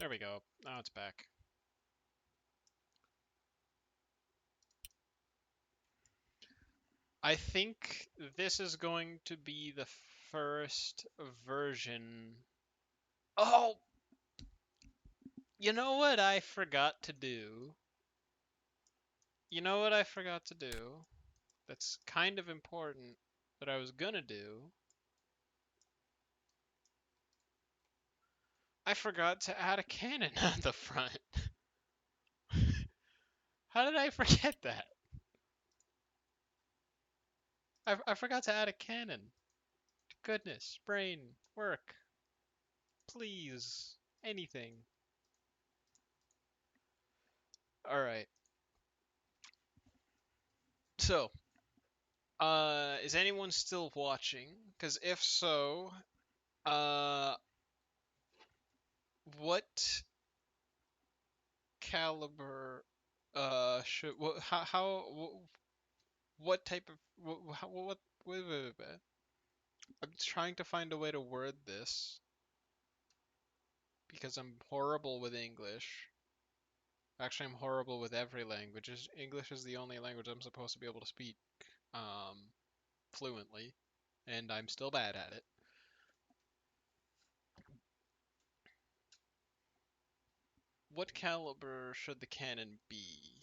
Speaker 1: There we go. Now it's back. I think this is going to be the first version. Oh! You know what I forgot to do? You know what I forgot to do? That's kind of important that I was gonna do. I forgot to add a cannon on the front. How did I forget that? I forgot to add a cannon. Goodness, brain, work, please, anything. Alright, so, is anyone still watching? Because if so, uh, what caliber, should, what type of, wait, wait, wait. I'm trying to find a way to word this because I'm horrible with English. Actually, I'm horrible with every language. English is the only language I'm supposed to be able to speak um, fluently, and I'm still bad at it. What caliber should the cannon be?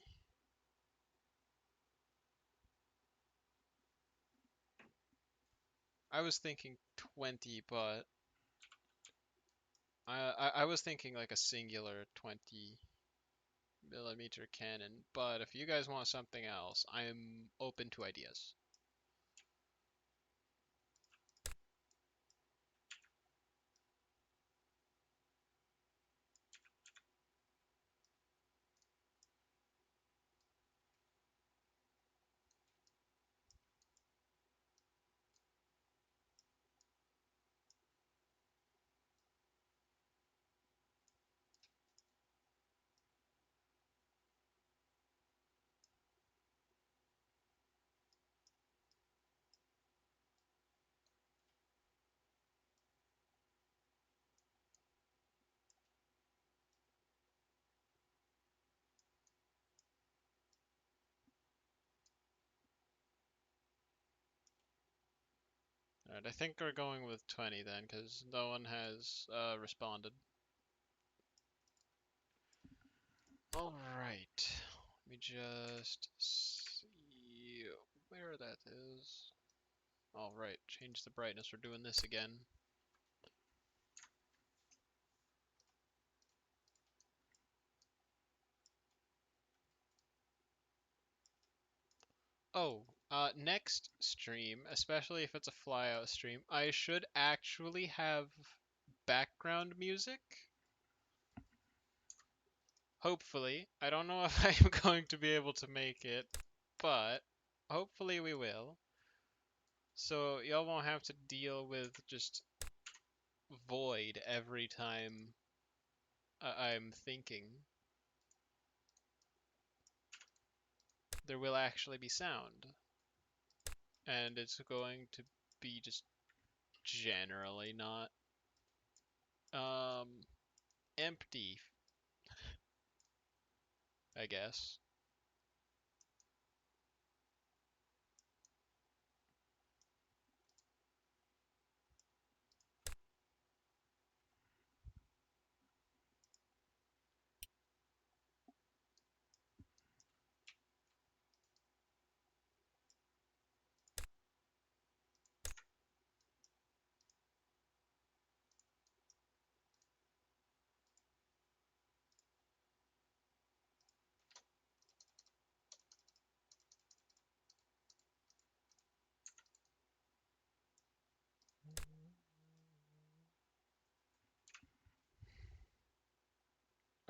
Speaker 1: I was thinking 20, but I was thinking like a singular 20 millimeter cannon, but if you guys want something else, I am open to ideas. Alright, I think we're going with 20 then, because no one has responded. Alright, let me just see where that is. Alright, change the brightness, we're doing this again. Oh, next stream, especially if it's a flyout stream, I should actually have background music. Hopefully. I don't know if I'm going to be able to make it, but hopefully we will. So y'all won't have to deal with just void every time I'm thinking. There will actually be sound. And it's going to be just generally not um empty, I guess.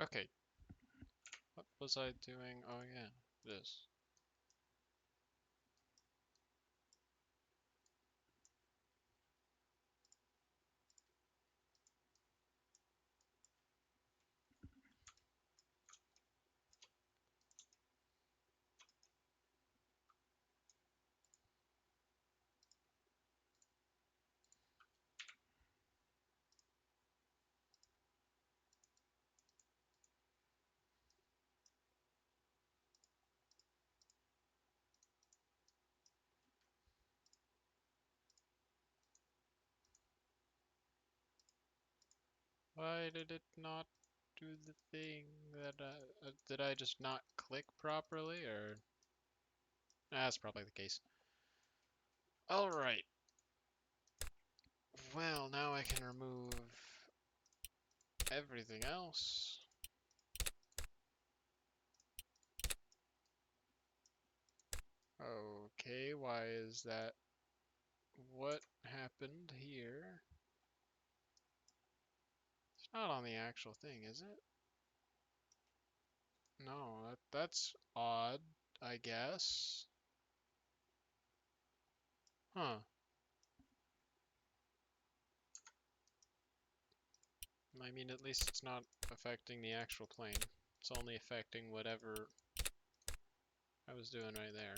Speaker 1: Okay, what was I doing? Oh yeah, this. Why did it not do the thing that did I just not click properly, or that's probably the case. All right. Well, now I can remove everything else. Okay, why is that? What happened here? It's not on the actual thing, is it? No, that's odd, I guess. Huh. I mean, at least it's not affecting the actual plane. It's only affecting whatever I was doing right there.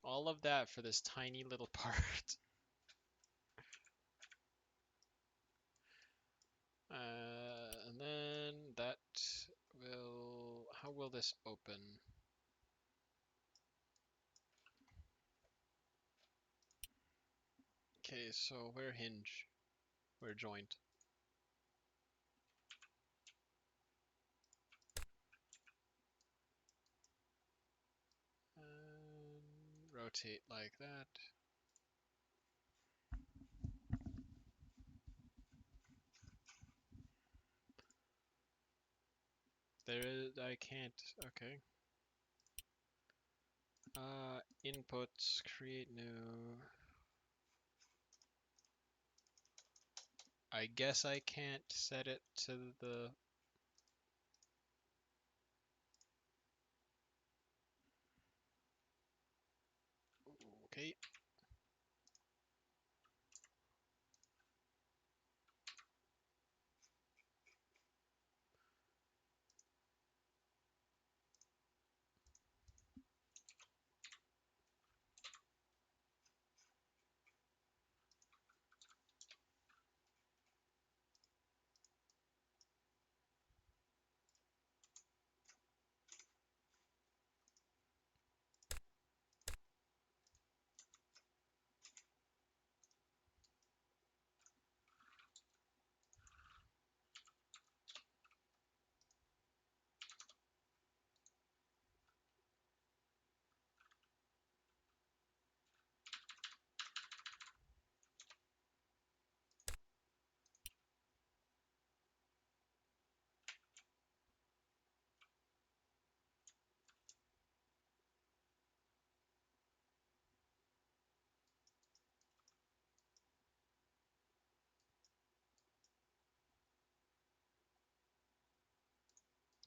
Speaker 1: All of that for this tiny little part. And then that will... How will this open? Okay, so where hinge? or joint. And rotate like that. There is, I can't, okay. Inputs, create new. I guess I can't set it to the, okay.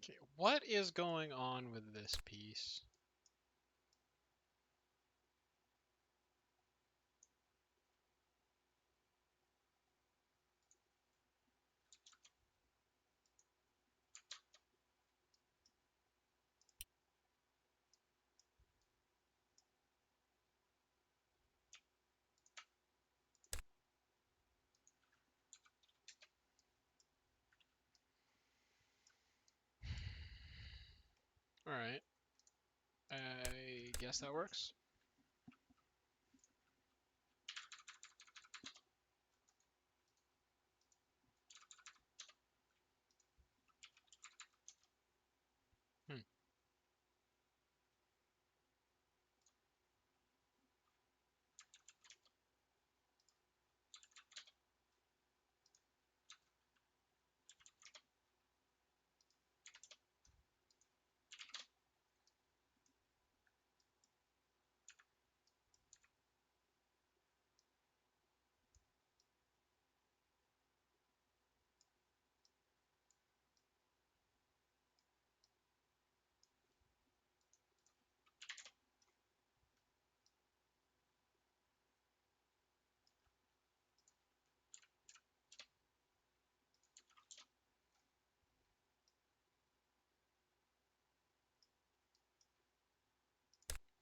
Speaker 1: Okay, what is going on with this piece? Alright, I guess that works. Hmm.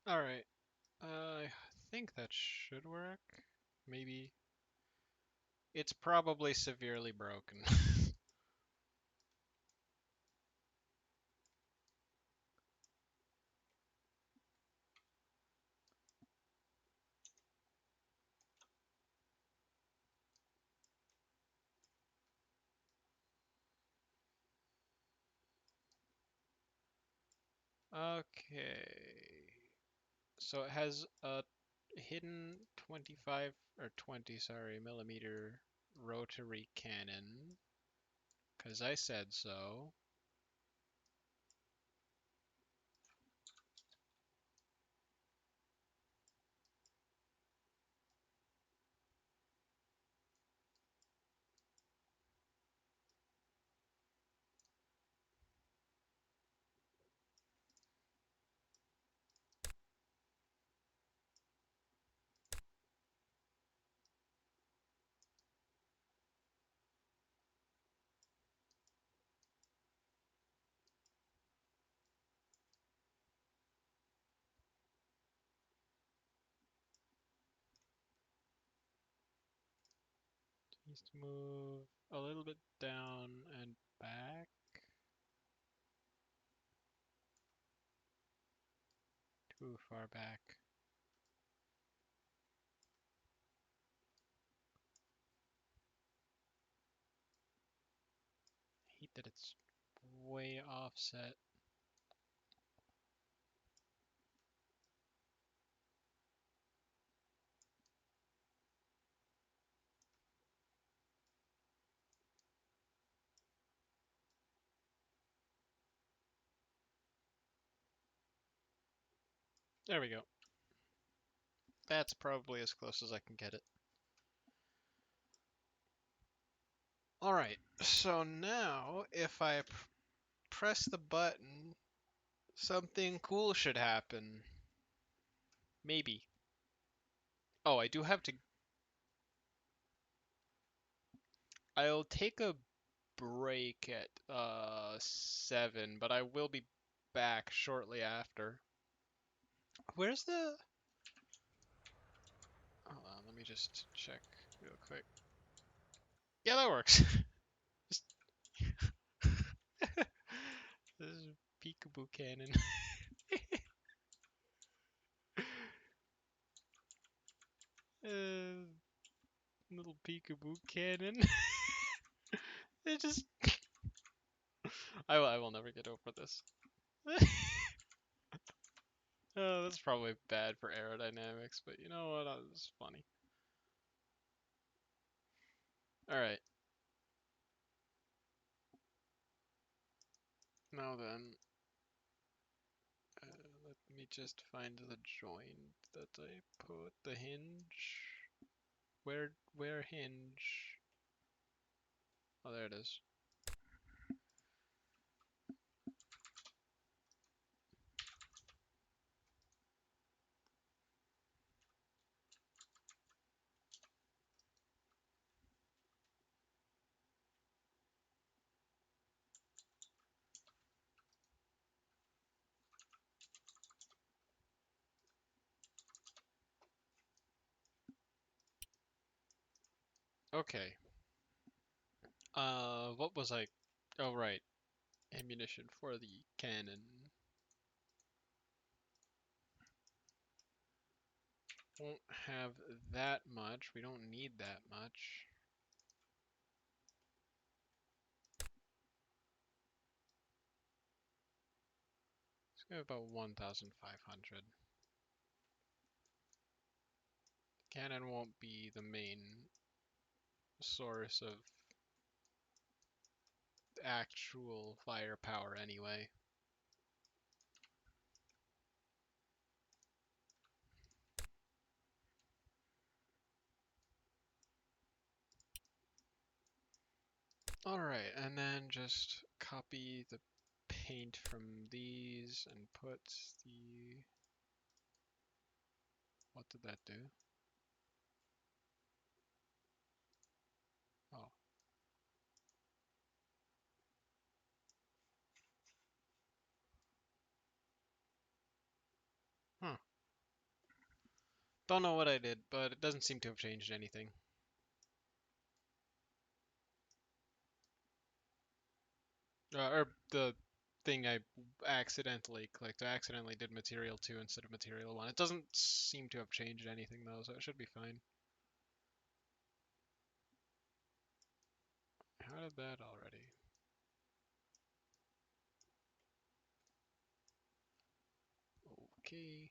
Speaker 1: Alright, I think that should work. Maybe. It's probably severely broken. Okay. So it has a hidden 25 or 20, sorry, millimeter rotary cannon, because I said so. Needs to move a little bit down and back. Too far back. that it's way offset. There we go. That's probably as close as I can get it. Alright, so now if I press the button, something cool should happen. Maybe. Oh, I do have to... I'll take a break at 7, but I will be back shortly after. Where's the... Hold on, let me just check real quick. Yeah, that works. This is peekaboo cannon. uh, little peekaboo cannon. It just... I will never get over this. Oh, that's probably bad for aerodynamics, but you know what? It's funny. Alright. Now then, let me just find the joint that I put the hinge. Where hinge? Oh, there it is. Okay. What was I? Oh, right. Ammunition for the cannon. Won't have that much. We don't need that much. Let's go about 1,500. Cannon won't be the main source of actual firepower anyway. Alright, and then just copy the paint from these and put the... What did that do? Oh. Huh. Don't know what I did, but it doesn't seem to have changed anything. Or the thing I accidentally clicked. I accidentally did material 2 instead of material 1. It doesn't seem to have changed anything though, so it should be fine. How did that already? Okay.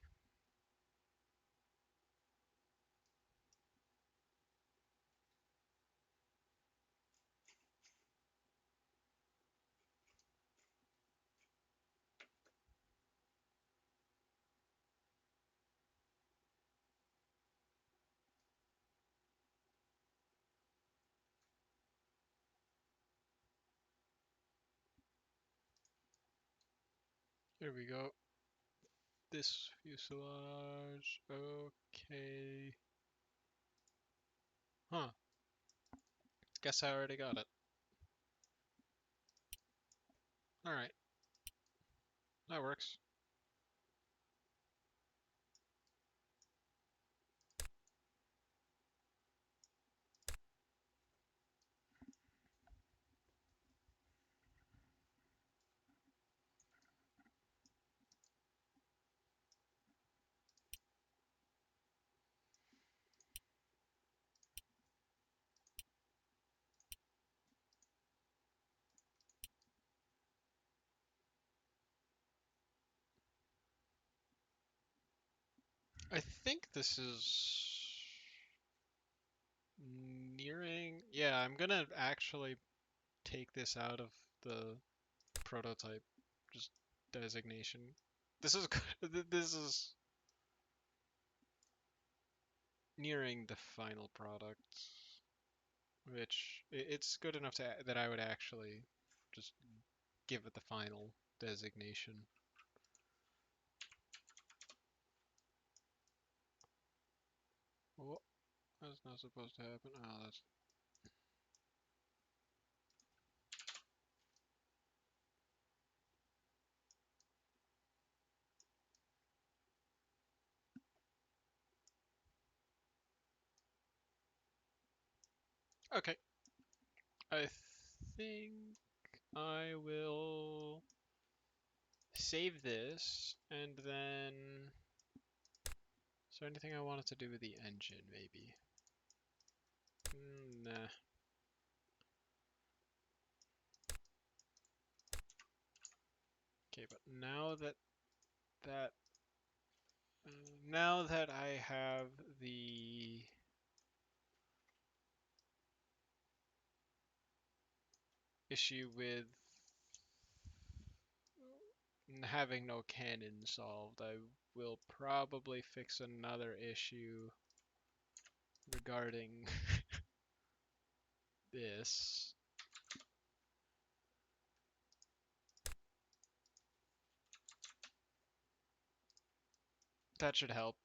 Speaker 1: Here we go. This fuselage. Okay. Huh. Guess I already got it. Alright. That works. I think this is nearing. Yeah, I'm gonna actually take this out of the prototype just designation. This is this is nearing the final product, which it's good enough that I would actually just give it the final designation. Oh, that's not supposed to happen. Oh, that's okay. I think I will save this and then. Is there anything I wanted to do with the engine, maybe? Nah. Okay, but that now that I have the issue with having no cannon solved, I will probably fix another issue regarding this. That should help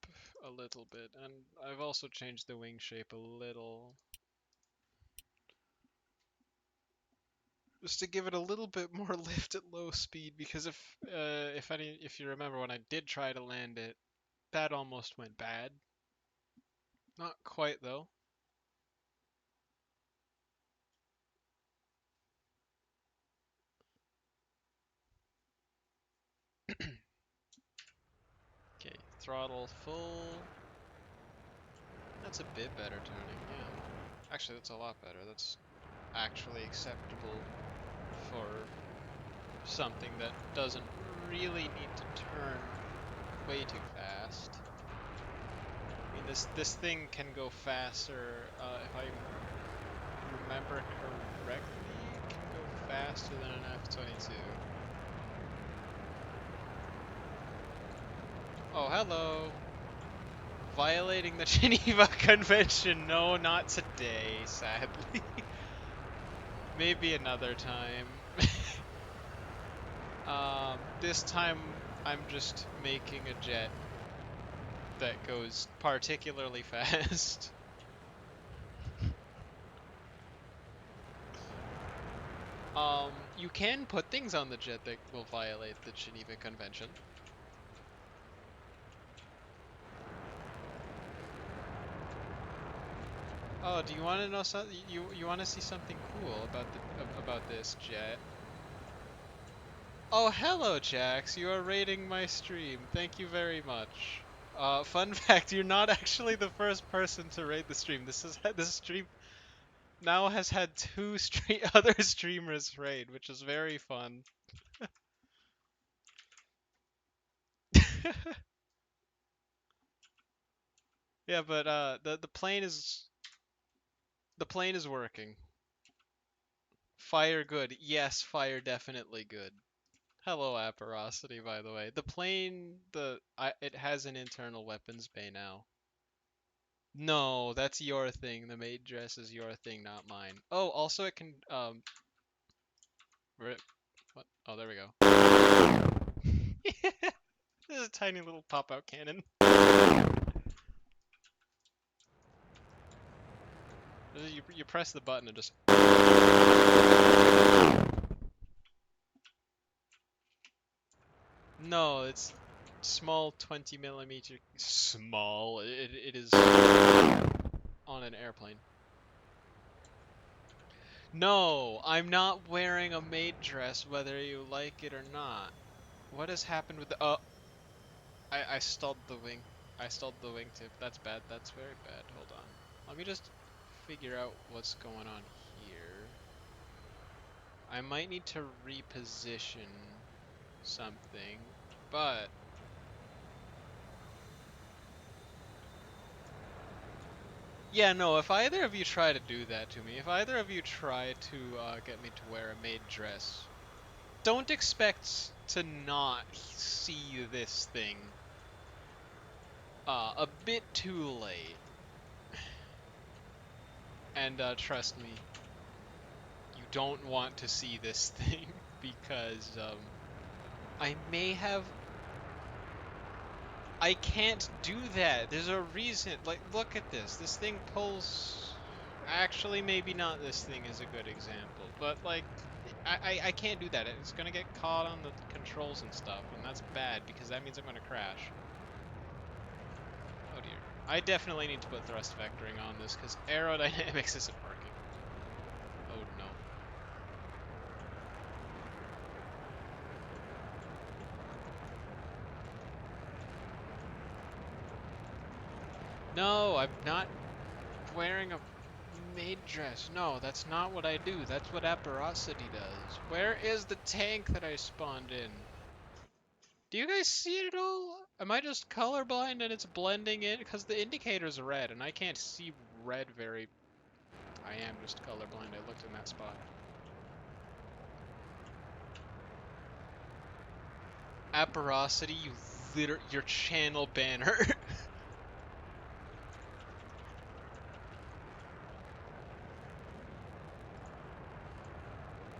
Speaker 1: a little bit, and I've also changed the wing shape a little, just to give it a little bit more lift at low speed, because if you remember when I did try to land it, that almost went bad. Not quite though. Okay, throttle full. That's a bit better turning, yeah. Actually, that's a lot better. That's actually acceptable for something that doesn't really need to turn way too fast. I mean, this thing can go faster, if I remember correctly, it can go faster than an F-22. Oh, hello! Violating the Geneva Convention. No, not today, sadly. Maybe another time. This time I'm just making a jet that goes particularly fast. You can put things on the jet that will violate the Geneva Convention. Oh, do you want to know something? You want to see something cool about this jet? Oh, hello, Jax. You are rating my stream. Thank you very much. Fun fact: you're not actually the first person to raid the stream. This stream now has had two other streamers raid, which is very fun. Yeah, but the plane is working. Fire good. Yes, fire definitely good. Hello, Aperosity, by the way. The plane, it has an internal weapons bay now. No, that's your thing. The maid dress is your thing, not mine. Oh, also it can, rip. What? Oh, there we go. This is a tiny little pop-out cannon. You press the button and just... No, it's small 20 millimeter. Small. It is on an airplane. No, I'm not wearing a maid dress whether you like it or not. What has happened with the... Oh, I stalled the wing. I stalled the wingtip. That's bad. That's very bad. Hold on. Let me just figure out what's going on here. I might need to reposition something, but Yeah, no, if either of you try to do that to me, if either of you try to get me to wear a maid dress, don't expect to not see this thing a bit too late. And trust me, you don't want to see this thing because I may have. I can't do that. There's a reason. Like, look at this. This thing pulls. Actually, maybe not. This thing is a good example, but like, I can't do that. It's gonna get caught on the controls and stuff, and that's bad because that means I'm gonna crash. Oh dear. I definitely need to put thrust vectoring on this because aerodynamics isn't working. Oh no. No, I'm not wearing a maid dress. No, that's not what I do. That's what Apparosity does. Where is the tank that I spawned in? Do you guys see it at all? Am I just colorblind and it's blending in? Because the indicator's red and I can't see red very... I am just colorblind. I looked in that spot. Apparosity, your channel banner.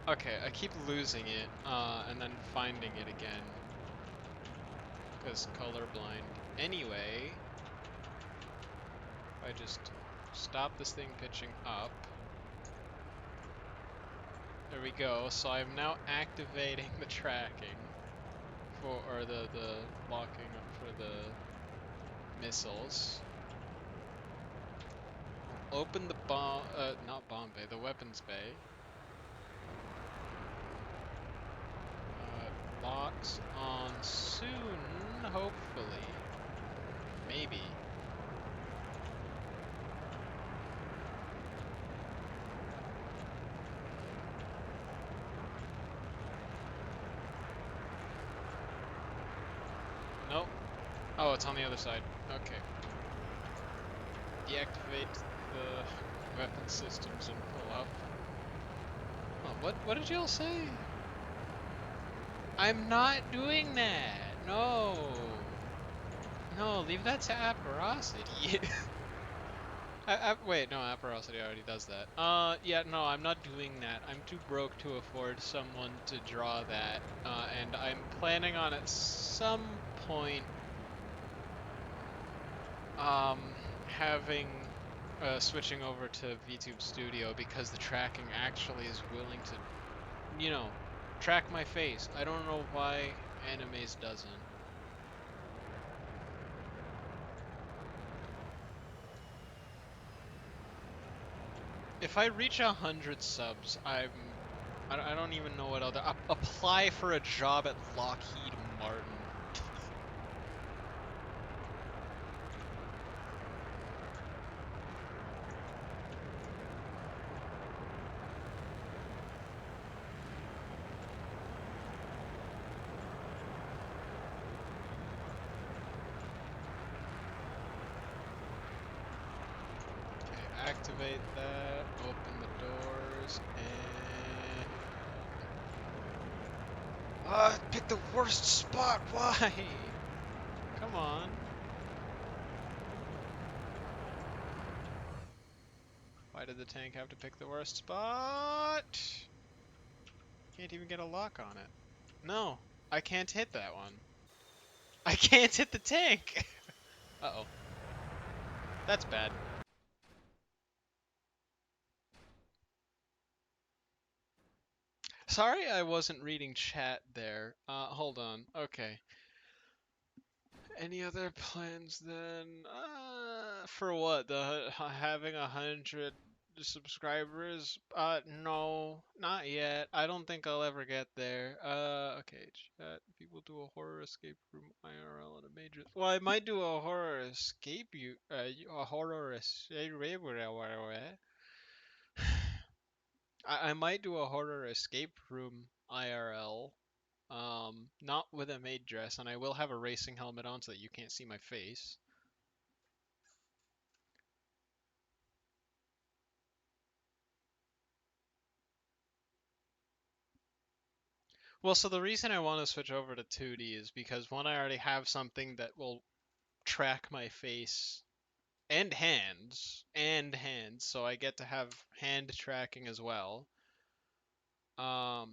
Speaker 1: Okay, I keep losing it, and then finding it again. Because colorblind. Anyway, if I just stop this thing pitching up. There we go. So I'm now activating the tracking for, or the locking up for the missiles. Open the not bomb bay, the weapons bay. Locks on soon, hopefully. Maybe. Nope. Oh, it's on the other side. Okay. Deactivate the weapon systems and pull up. Oh, what did y'all say? I'm not doing that. No. No, leave that to Apparosity. Wait, no, Apparosity already does that. Yeah, no, I'm not doing that. I'm too broke to afford someone to draw that. And I'm planning on at some point, um, having, switching over to VTube Studio because the tracking actually is willing to, you know, track my face. I don't know why Animaze doesn't. If I reach 100 subs, I don't even know what other... apply for a job at Lockheed Martin. Okay, activate that, open the doors, and... pick the worst spot, why? Come on. Why did the tank have to pick the worst spot? Can't even get a lock on it. No, I can't hit that one. I can't hit the tank! Uh-oh. That's bad. Sorry I wasn't reading chat there. Hold on. Okay. Any other plans then? For what? Having 100 subscribers? No, not yet. I don't think I'll ever get there. Okay, chat. People do a horror escape room IRL in a major. Well, I might do a horror escape. A horror escape. I might do a horror escape room IRL. Not with a maid dress, and I will have a racing helmet on so that you can't see my face. Well, so the reason I want to switch over to 2D is because one, I already have something that will track my face and hands, so I get to have hand tracking as well. Um,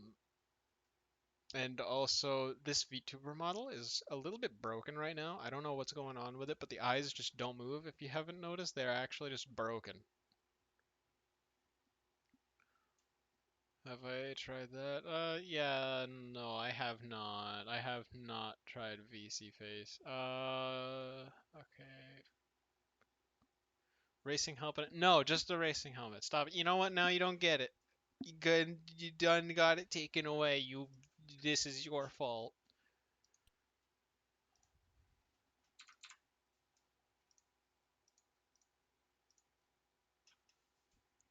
Speaker 1: and also this VTuber model is a little bit broken right now. I don't know what's going on with it, but the eyes just don't move. If you haven't noticed, they're actually just broken. Have I tried that? Yeah, no, I have not. I have not tried VC face. Okay. Racing helmet? No, just the racing helmet. Stop it. You know what? Now you don't get it. You good? You done got it taken away. You. This is your fault.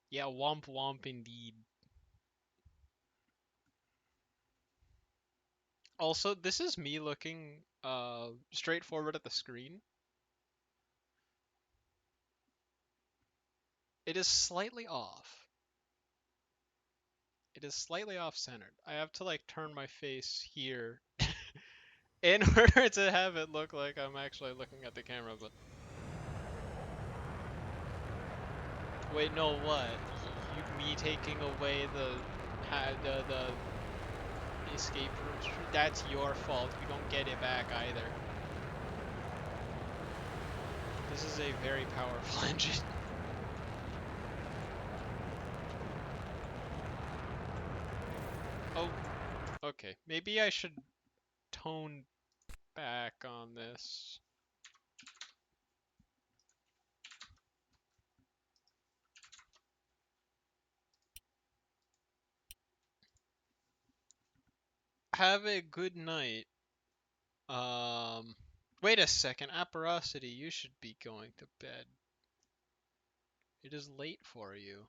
Speaker 1: Yeah, womp womp indeed. Also, this is me looking straight forward at the screen. It is slightly off. It is slightly off centered. I have to like turn my face here in order to have it look like I'm actually looking at the camera, but wait, no, what? Me taking away the escape room street? That's your fault. You don't get it back either. This is a very powerful engine. Oh, okay. Maybe I should tone back on this. Have a good night. Wait a second, Apparosity, you should be going to bed. It is late for you.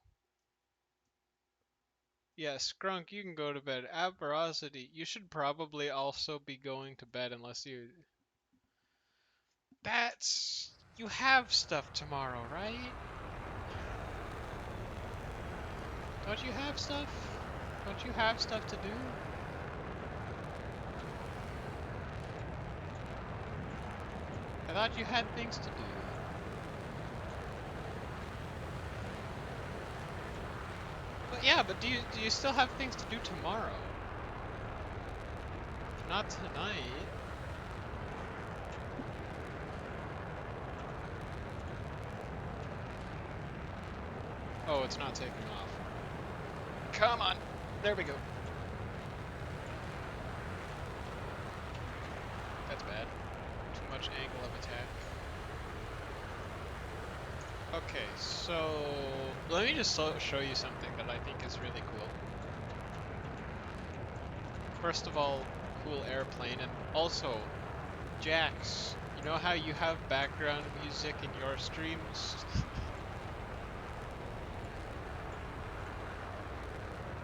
Speaker 1: Yeah, Scrunk, you can go to bed. Apparosity, you should probably also be going to bed unless you... That's... You have stuff tomorrow, right? Don't you have stuff? Don't you have stuff to do? I thought you had things to do. But yeah, but do you still have things to do tomorrow? Not tonight. Oh, it's not taking off. Come on. There we go. That's bad. Too much angle of attack. Okay, so let me just show you something that I think is really cool. First of all, cool airplane, and also, Jax, you know how you have background music in your streams?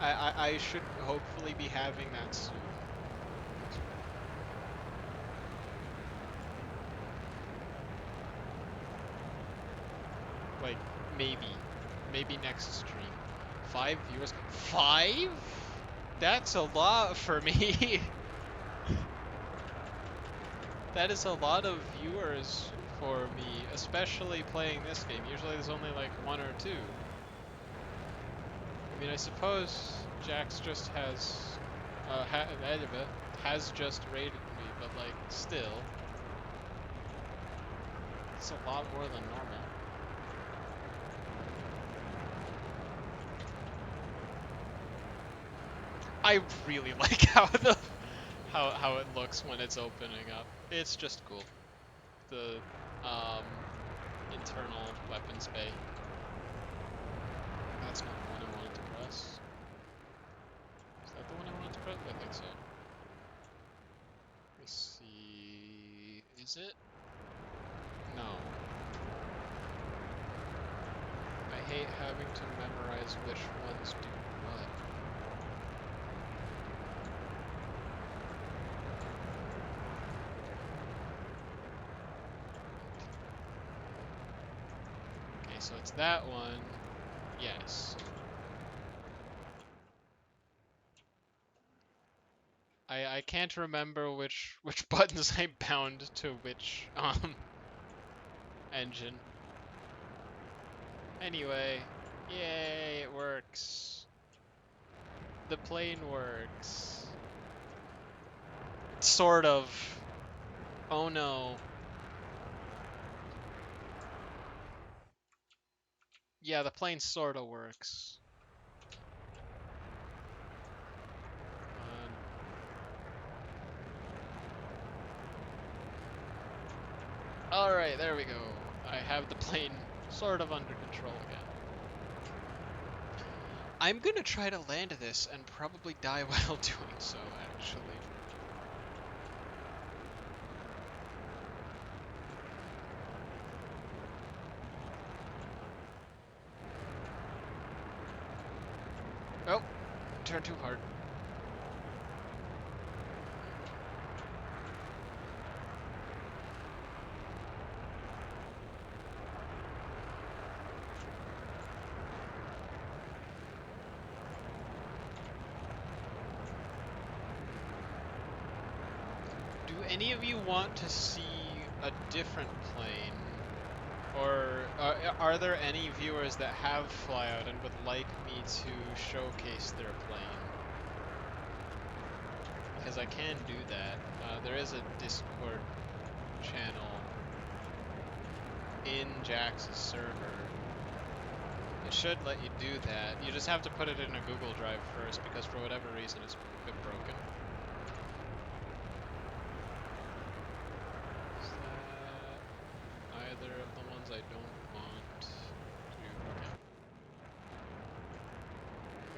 Speaker 1: I should hopefully be having that soon. Like, maybe. Maybe next stream. 5 viewers? 5? That's a lot for me. That is a lot of viewers for me, especially playing this game. Usually there's only like 1 or 2. I mean, I suppose Jax just has just raided me, but like, still. It's a lot more than normal. I really like how it looks when it's opening up. It's just cool. The um, internal weapons bay. That's not the one I wanted to press. Is that the one I wanted to press? I think so. Let me see. Is it? No. I hate having to memorize which ones do what. Okay, so it's that one. Yes. I can't remember which buttons I bound to which engine. Anyway, yay, it works. The plane works. Sort of. Oh no. Yeah, the plane sort of works. Alright, there we go. I have the plane sort of under control again. I'm gonna try to land this and probably die while doing so, actually. Oh, turn too hard. Do any of you want to see a different plane? Or are there any viewers that have Flyout and would like me to showcase their plane? Because I can do that. There is a Discord channel in Jax's server. It should let you do that. You just have to put it in a Google Drive first because for whatever reason it's a bit broken. Is that either of the ones I don't want to... Okay.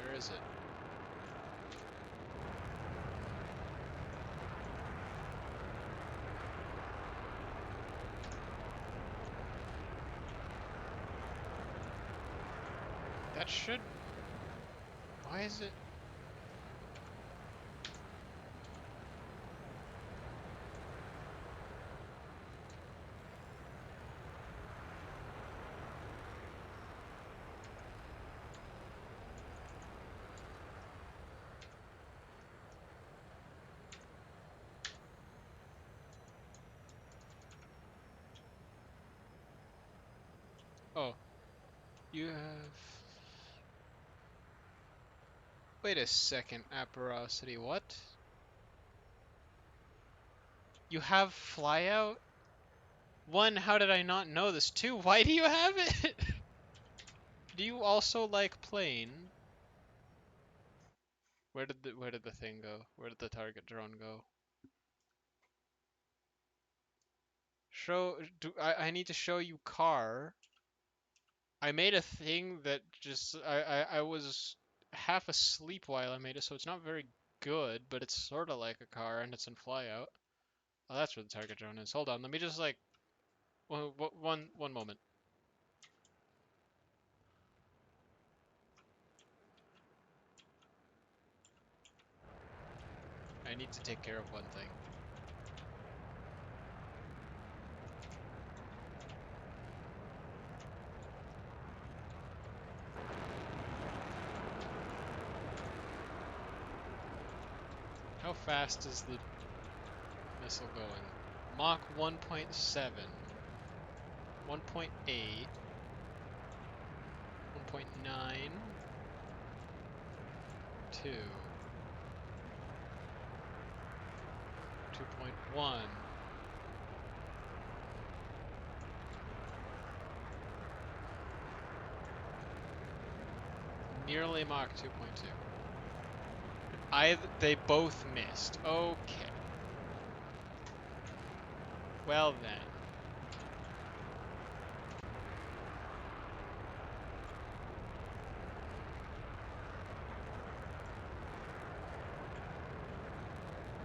Speaker 1: Where is it? That should... Why is it... Oh. You have... Wait a second, Apparosity, what? You have Flyout? One, how did I not know this? Two, why do you have it? Do you also like plane? Where did the thing go? Where did the target drone go? I need to show you car. I made a thing that just I was half asleep while I made it, so it's not very good, but it's sort of like a car and it's in Flyout. Oh, that's where the target drone is. Hold on, let me just like one moment. I need to take care of one thing. How fast is the missile going? Mach 1.7, 1.8, 1.9, 2, 2.1. Nearly Mach 2.2. They both missed. Okay. Well then.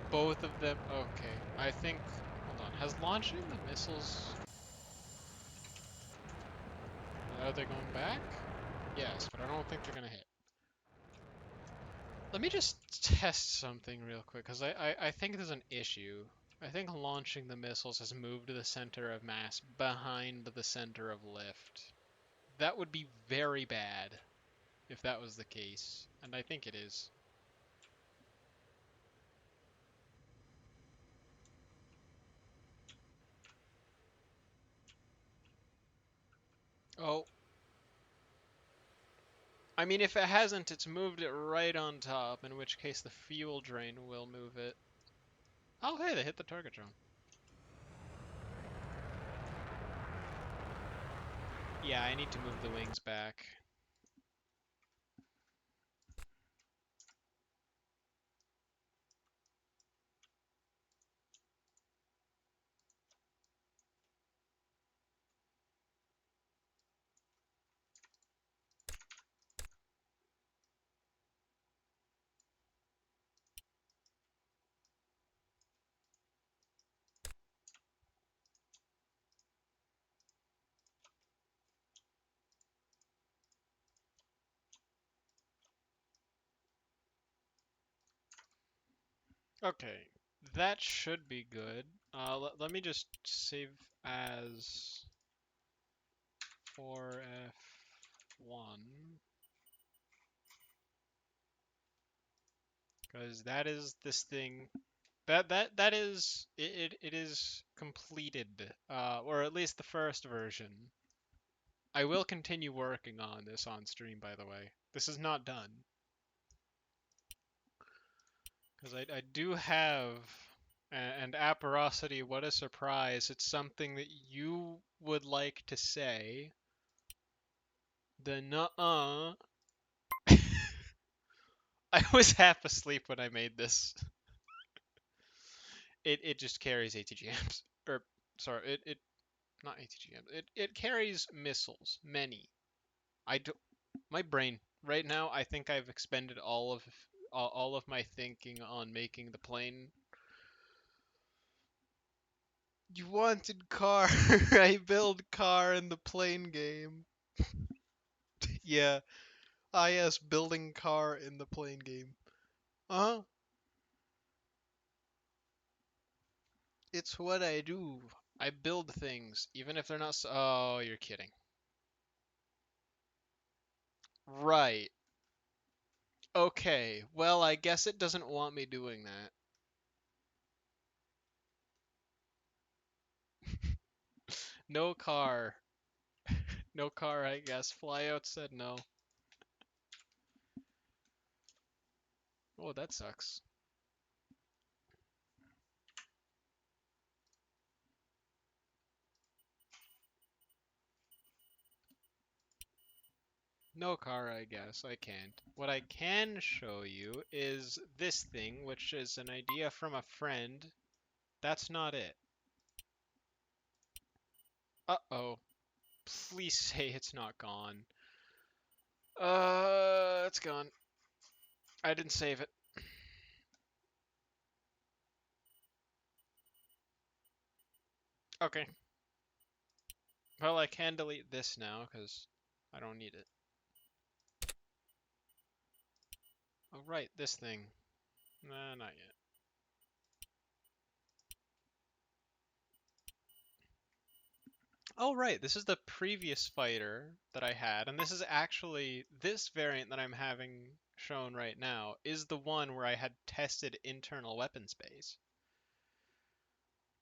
Speaker 1: Both of them. Okay. I think. Hold on. Has launching the missiles. Are they going back? Yes, but I don't think they're gonna hit. Let me just test something real quick, because I think there's an issue. I think launching the missiles has moved the center of mass behind the center of lift. That would be very bad if that was the case, and I think it is. Oh, I mean, if it hasn't, it's moved it right on top, in which case the fuel drain will move it. Oh, hey, they hit the target drone. Yeah, I need to move the wings back. Okay, that should be good. Let me just save as 4F1, because that is this thing. That is it is completed, or at least the first version. I will continue working on this on stream, by the way. This is not done. Because I do have, and Apparosity, what a surprise. It's something that you would like to say. The nuh-uh. I was half asleep when I made this. It just carries ATG amps. Or, sorry, it not ATG amps. It carries missiles. Many. I do, my brain, right now, I think I've expended all of my thinking on making the plane. You wanted car. I build car in the plane game. Yeah, IS building car in the plane game. Uh-huh. It's what I do. I build things, even if they're not. Oh, you're kidding. Right. Okay. Well, I guess it doesn't want me doing that. No car. No car, I guess. Flyout said no. Oh, that sucks. No car, I guess. I can't. What I can show you is this thing, which is an idea from a friend. That's not it. Uh-oh. Please say it's not gone. It's gone. I didn't save it. Okay. Well, I can delete this now, because I don't need it. Oh, right, this thing. Nah, not yet. Oh, right, this is the previous fighter that I had, and this is actually, this variant that I'm having shown right now is the one where I had tested internal weapon space.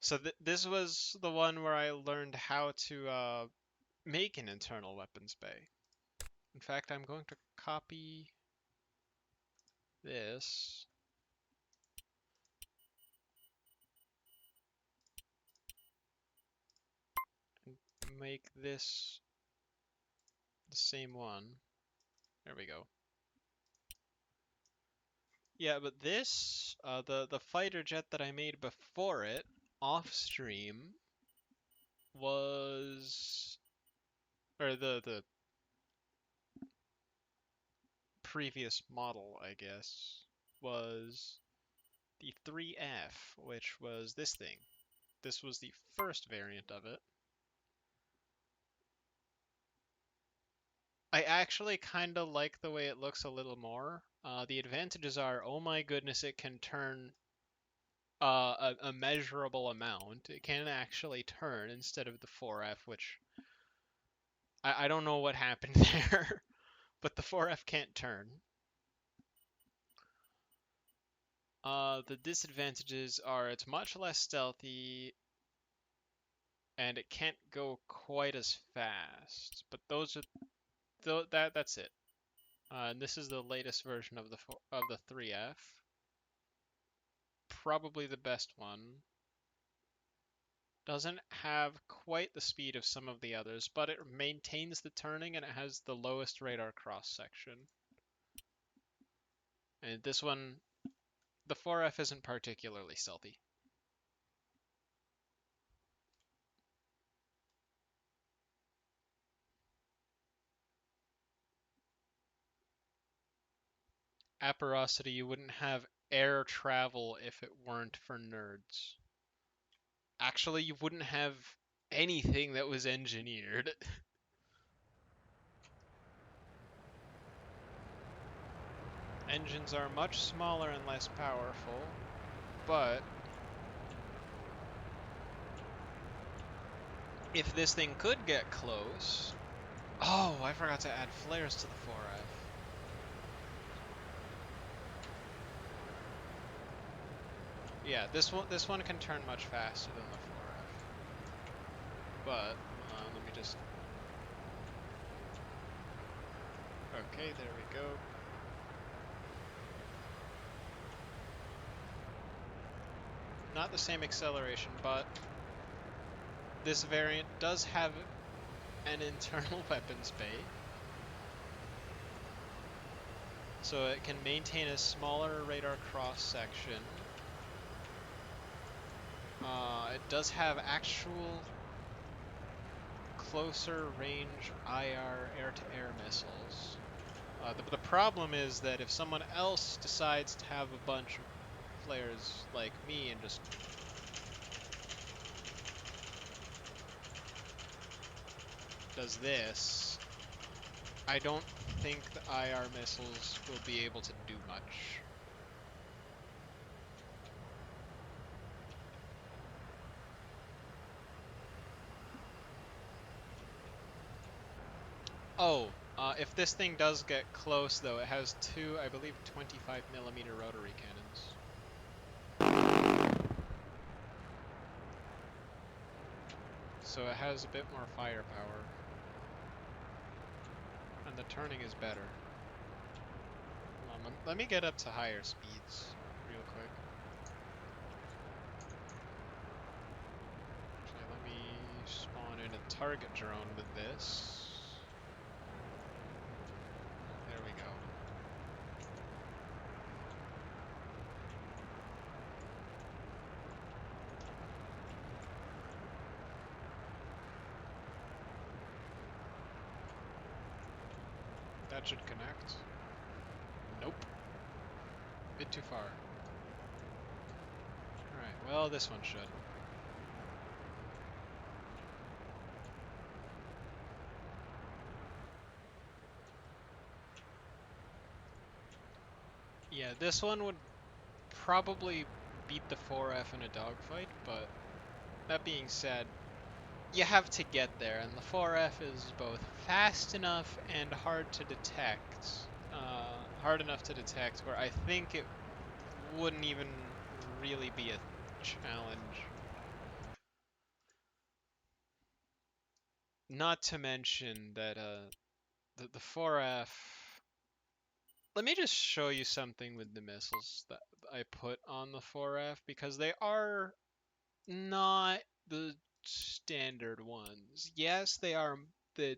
Speaker 1: So this was the one where I learned how to make an internal weapons bay. In fact, I'm going to copy this and make this the same one. There we go. Yeah, but this, the fighter jet that I made before it, off stream, was, or the previous model, I guess, was the 3F, which was this thing. This was the first variant of it. I actually kind of like the way it looks a little more. The advantages are, oh my goodness, it can turn a measurable amount. It can actually turn instead of the 4F, which I don't know what happened there, but the 4F can't turn. The disadvantages are it's much less stealthy, and it can't go quite as fast. But those are that's it. And this is the latest version of the 3F. Probably the best one. Doesn't have quite the speed of some of the others, but it maintains the turning and it has the lowest radar cross section. And this one, the 4F isn't particularly stealthy. Aporosity, you wouldn't have air travel if it weren't for nerds. Actually, you wouldn't have anything that was engineered. Engines are much smaller and less powerful, but if this thing could get close... Oh, I forgot to add flares to the 4F. Yeah, this one can turn much faster than the 4F. But let me just... Okay, there we go. Not the same acceleration, but this variant does have an internal weapons bay. So it can maintain a smaller radar cross section. It does have actual closer range IR air-to-air missiles. The problem is that if someone else decides to have a bunch of flares like me and just does this, I don't think the IR missiles will be able to do much. Oh, if this thing does get close though, it has two, I believe, 25mm rotary cannons. So it has a bit more firepower. And the turning is better. Let me get up to higher speeds real quick. Actually, let me spawn in a target drone with this. There we go. That should connect. Nope. Bit too far. Alright, well, this one should. Yeah, this one would probably beat the 4F in a dogfight, but that being said, you have to get there, and the 4F is both fast enough and hard to detect. Hard enough to detect where I think it wouldn't even really be a challenge. Not to mention that the 4F... Let me just show you something with the missiles that I put on the 4F, because they are not the standard ones. Yes, they are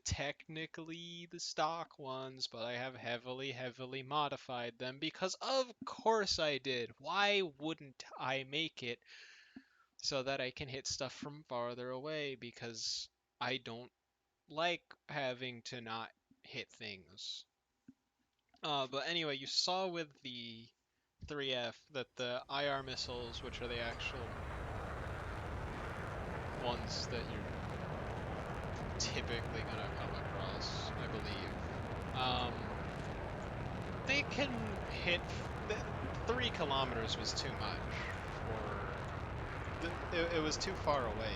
Speaker 1: technically the stock ones, but I have heavily modified them because of course I did. Why wouldn't I make it so that I can hit stuff from farther away? Because I don't like having to not hit things. But anyway, you saw with the 3F that the IR missiles, which are the actual ones that you're typically gonna come across, I believe. They can hit. 3 kilometers was too much for. It was too far away.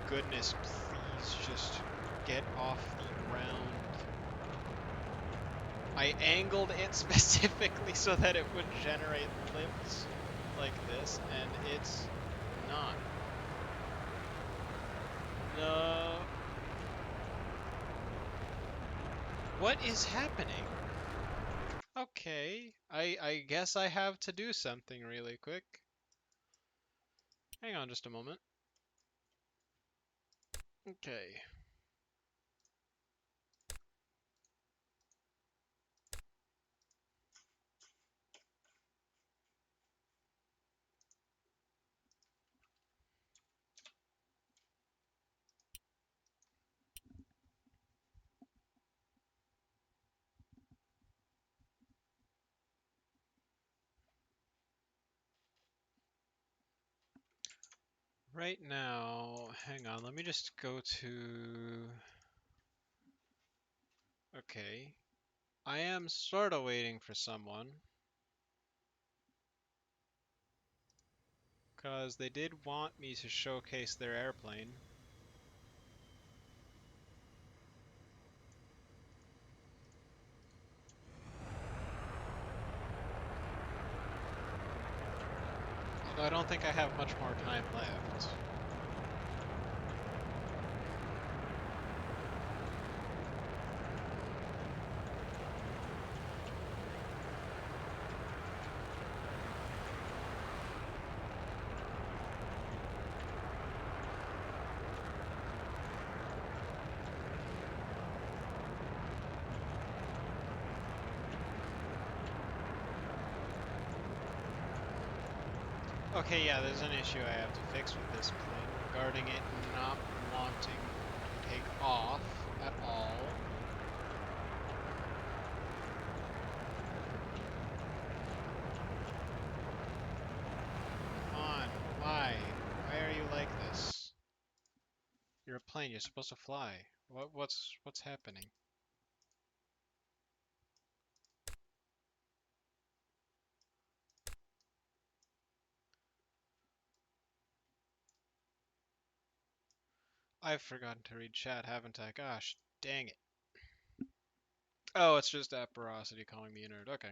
Speaker 1: Goodness, please just get off the ground. I angled it specifically so that it would generate lifts like this, and it's not. No. What is happening? Okay, I guess I have to do something really quick. Hang on just a moment. Okay. Right now, hang on, let me just go to... Okay. I am sort of waiting for someone. Because they did want me to showcase their airplane. Although I don't think I have much more time left. Okay, yeah, there's an issue I have to fix with this plane regarding it not wanting to take off at all. Come on, why? Why are you like this? You're a plane, you're supposed to fly. What's happening? I've forgotten to read chat, haven't I? Gosh, dang it. Oh, it's just Apparosity calling me a nerd. Okay.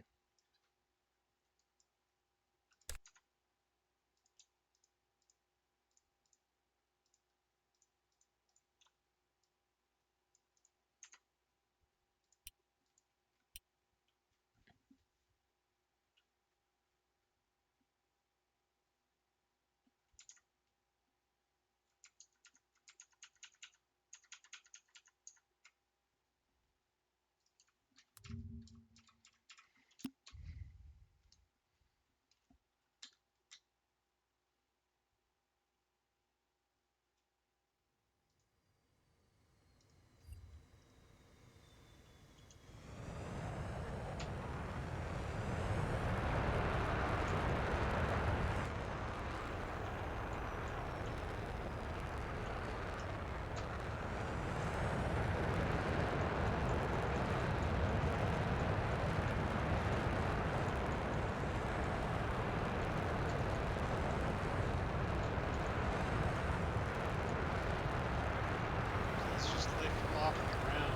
Speaker 1: Let's just lift off the ground.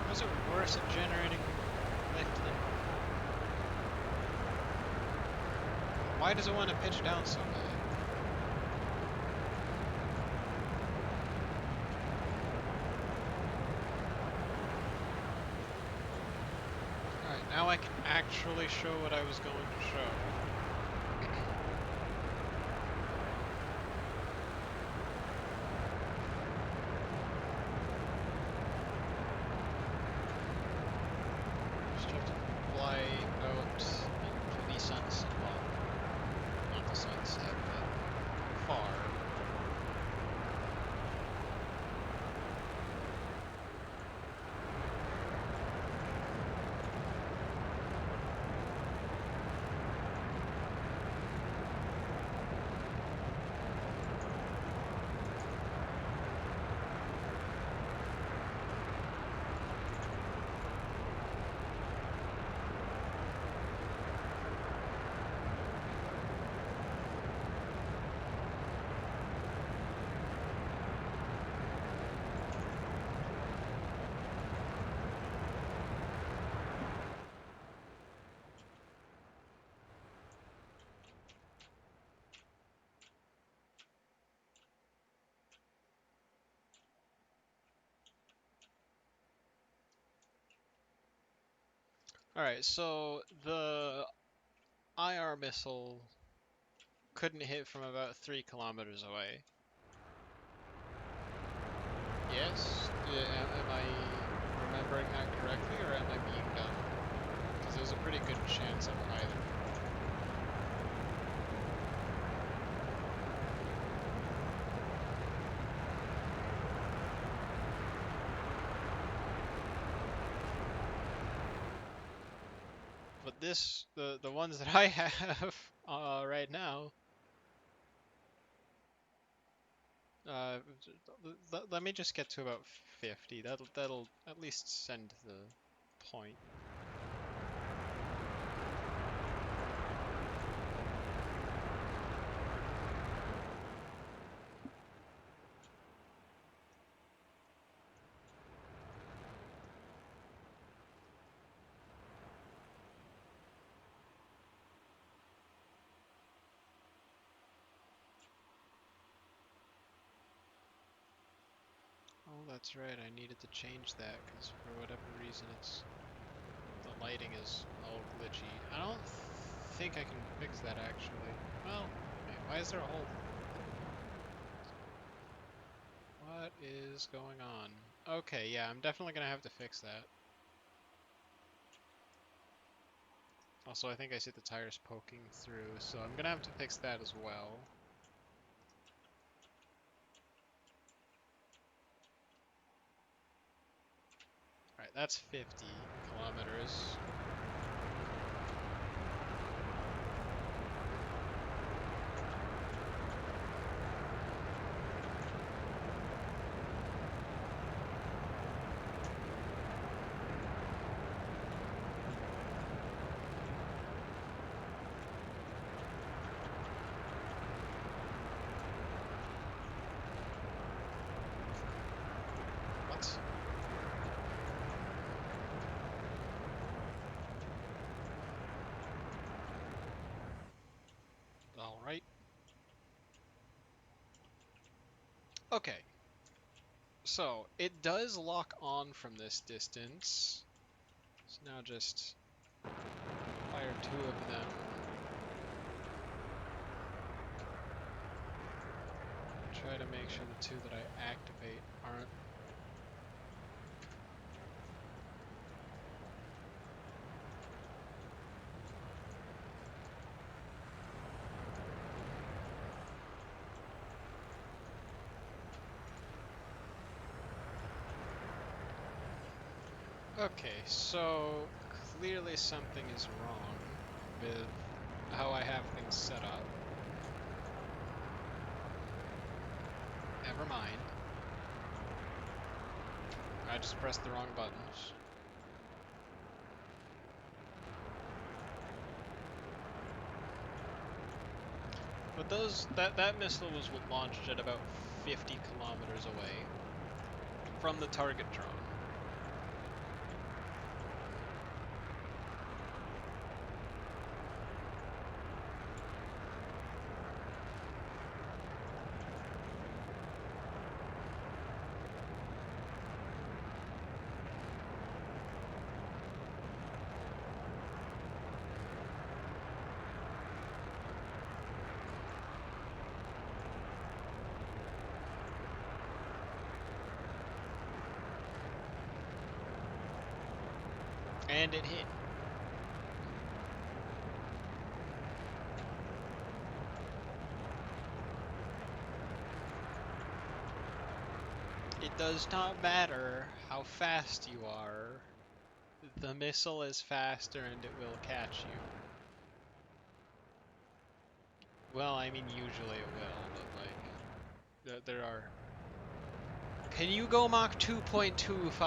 Speaker 1: Was it worse at generating lift than... Why does it want to pitch down so bad? Alright, now I can actually show what I was going to show. Just have to fly out into the sunset. Well, not the sunset, but far. Alright, so the IR missile couldn't hit from about 3 kilometers away. Yes? Am I remembering that correctly, or am I being dumb? Because there's a pretty good chance of either. But the ones that I have right now, uh, let me just get to about 50. That'll at least send the point. Oh, that's right. I needed to change that because for whatever reason the lighting is all glitchy. I don't think I can fix that actually. Well, wait, why is there a hole? What is going on? Okay, yeah, I'm definitely gonna have to fix that. Also, I think I see the tires poking through, so I'm gonna have to fix that as well. Alright, that's 50 kilometers. What? Alright. Okay. So, it does lock on from this distance. So now just fire 2 of them. Try to make sure the 2 that I activate aren't. Okay, so clearly something is wrong with how I have things set up. Never mind. I just pressed the wrong buttons. But that missile was launched at about 50 kilometers away from the target drone. And it hit. It does not matter how fast you are. The missile is faster and it will catch you. Well, I mean, usually it will, but like, there are. Can you go Mach 2.25?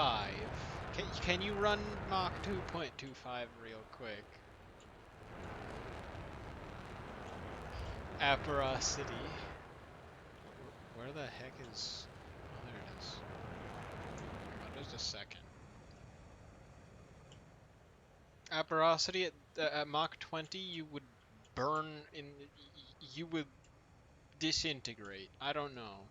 Speaker 1: Can you run Mach 2.25 real quick? Aporosity. Where the heck is... Oh, there it is. Oh, just a second. Aporosity at Mach 20, you would burn in... You would disintegrate. I don't know.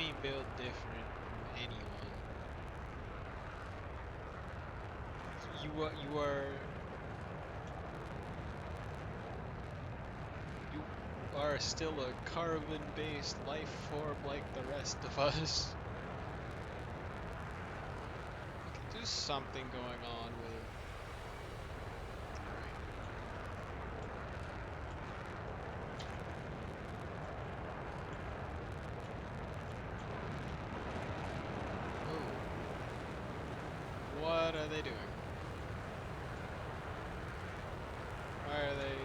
Speaker 1: ain't built different from anyone. You are still a carbon-based life form like the rest of us. Okay, there's something going on with. Ooh. What are they doing? Why are they?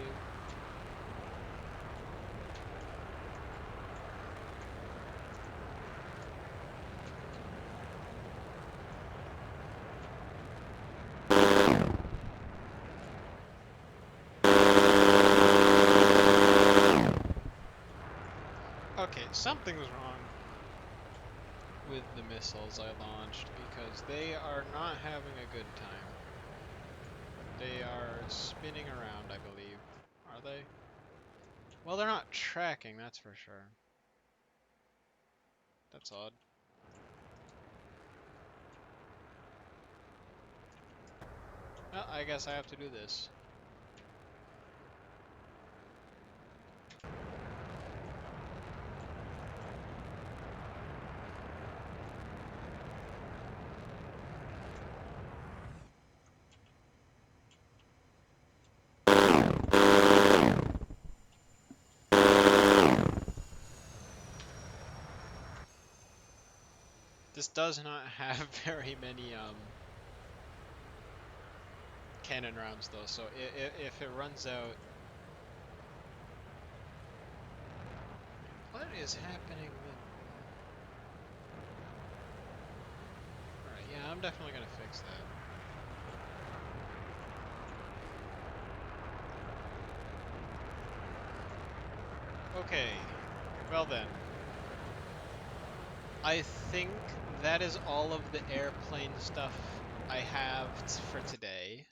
Speaker 1: Okay, something's wrong with the missiles I launched because they are not having a good time. They are spinning around, I believe. Are they? Well, they're not tracking, that's for sure. That's odd. Well, I guess I have to do this. This does not have very many cannon rounds though, so if it runs out... What is happening with... Alright, yeah, I'm definitely gonna fix that. Okay, well then. I think that is all of the airplane stuff I have for today.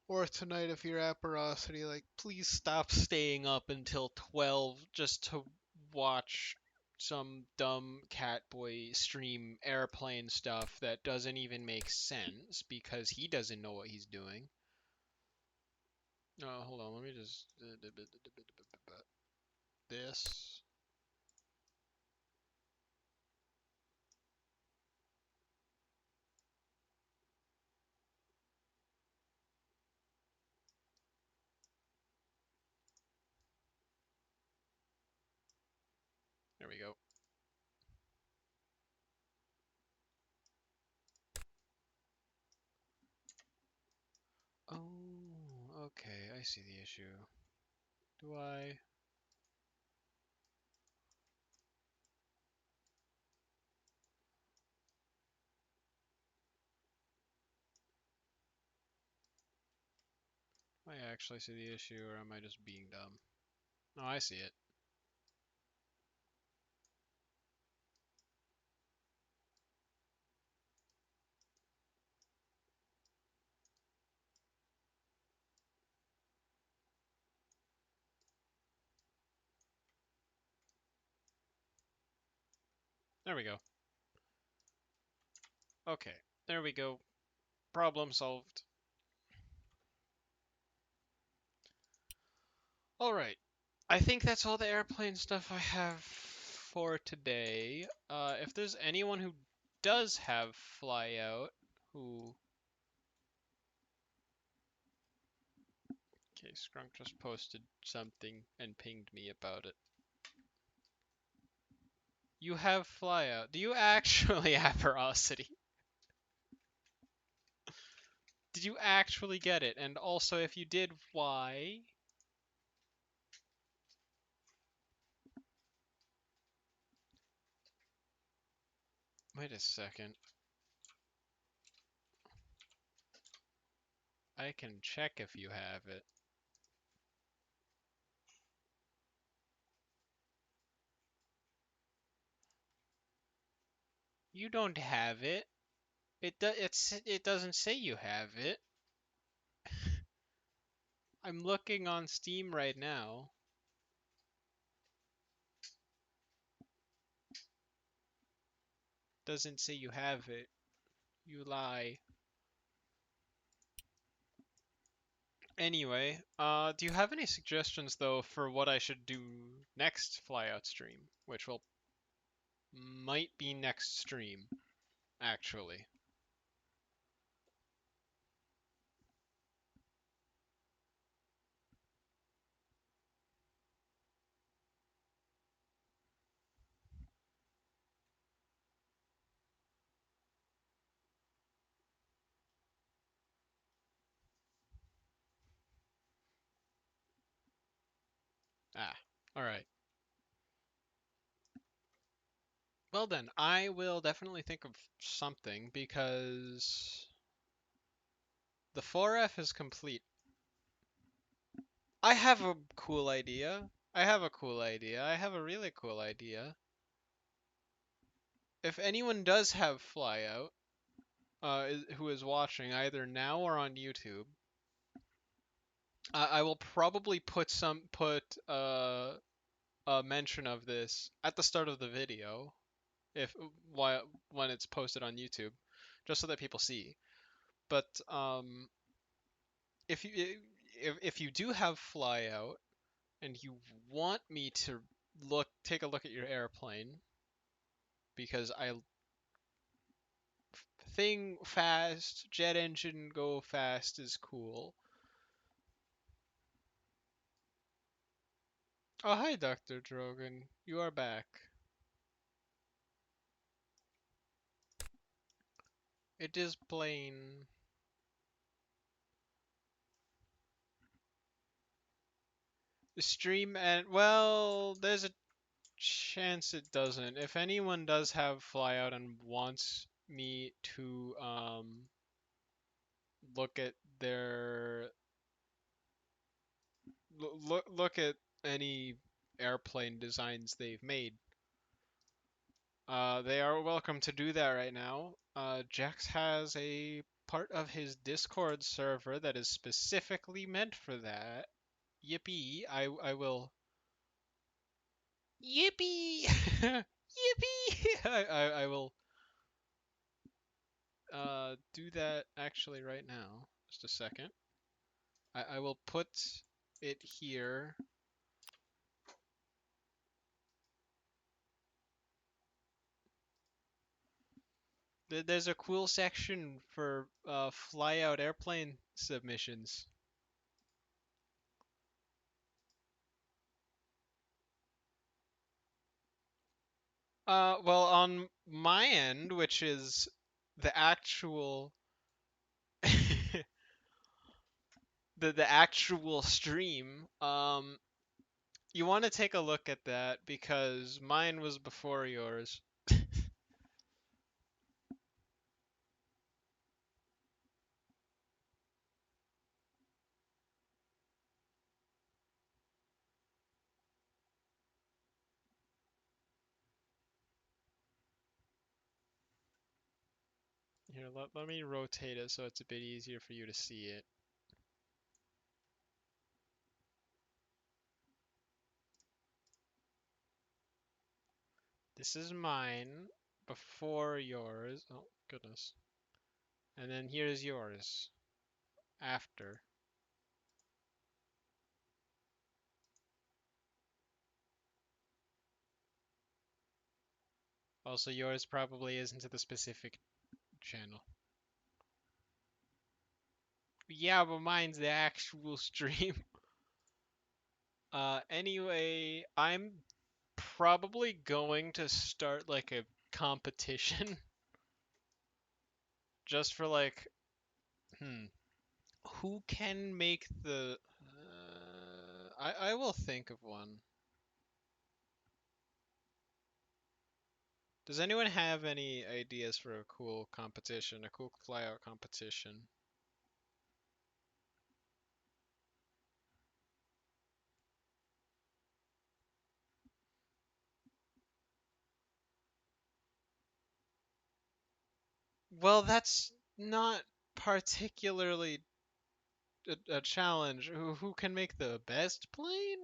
Speaker 1: Or tonight if you're Apparosity, like, please stop staying up until 12 just to watch some dumb catboy stream airplane stuff that doesn't even make sense because he doesn't know what he's doing. Oh, hold on, let me just... This... There we go. Oh, okay, I see the issue. Do I... I actually see the issue, or am I just being dumb? No, I see it. There we go. Okay, there we go. Problem solved. Alright, I think that's all the airplane stuff I have for today. If there's anyone who does have Flyout, who... Okay, Scrunk just posted something and pinged me about it. You have Flyout. Do you actually have Ferocity? Did you actually get it? And also, if you did, why? Wait a second. I can check if you have it. You don't have it. It doesn't say you have it. I'm looking on Steam right now. Doesn't say you have it. You lie. Anyway, do you have any suggestions though for what I should do next Flyout stream, which will might be next stream, actually. Ah, all right. Well then, I will definitely think of something because the 4F is complete. I have a cool idea. I have a cool idea. I have a really cool idea. If anyone does have Flyout, who is watching either now or on YouTube, I will probably put a mention of this at the start of the video if while when it's posted on YouTube, just so that people see. But if you if you do have Flyout and you want me to take a look at your airplane because I thing fast, jet engine go fast is cool. Oh, hi, Dr. Drogan. You are back. It is plain. The stream and well, there's a chance it doesn't. If anyone does have Flyout and wants me to look at their look at any airplane designs they've made, they are welcome to do that right now. Jax has a part of his Discord server that is specifically meant for that. Yippee! I will. Yippee! Yippee! I will do that actually right now. Just a second. I will put it here. There's a cool section for Flyout airplane submissions. Well, on my end, which is the actual the actual stream, you want to take a look at that because mine was before yours. Here, let me rotate it so it's a bit easier for you to see it. This is mine before yours. Oh, goodness. And then here's yours after. Also, yours probably isn't to the specific channel. Yeah, but mine's the actual stream. Anyway, I'm probably going to start like a competition just for like, hmm, who can make the. I will think of one. Does anyone have any ideas for a cool competition, a cool flyout competition? Well, that's not particularly a challenge. Who can make the best plane?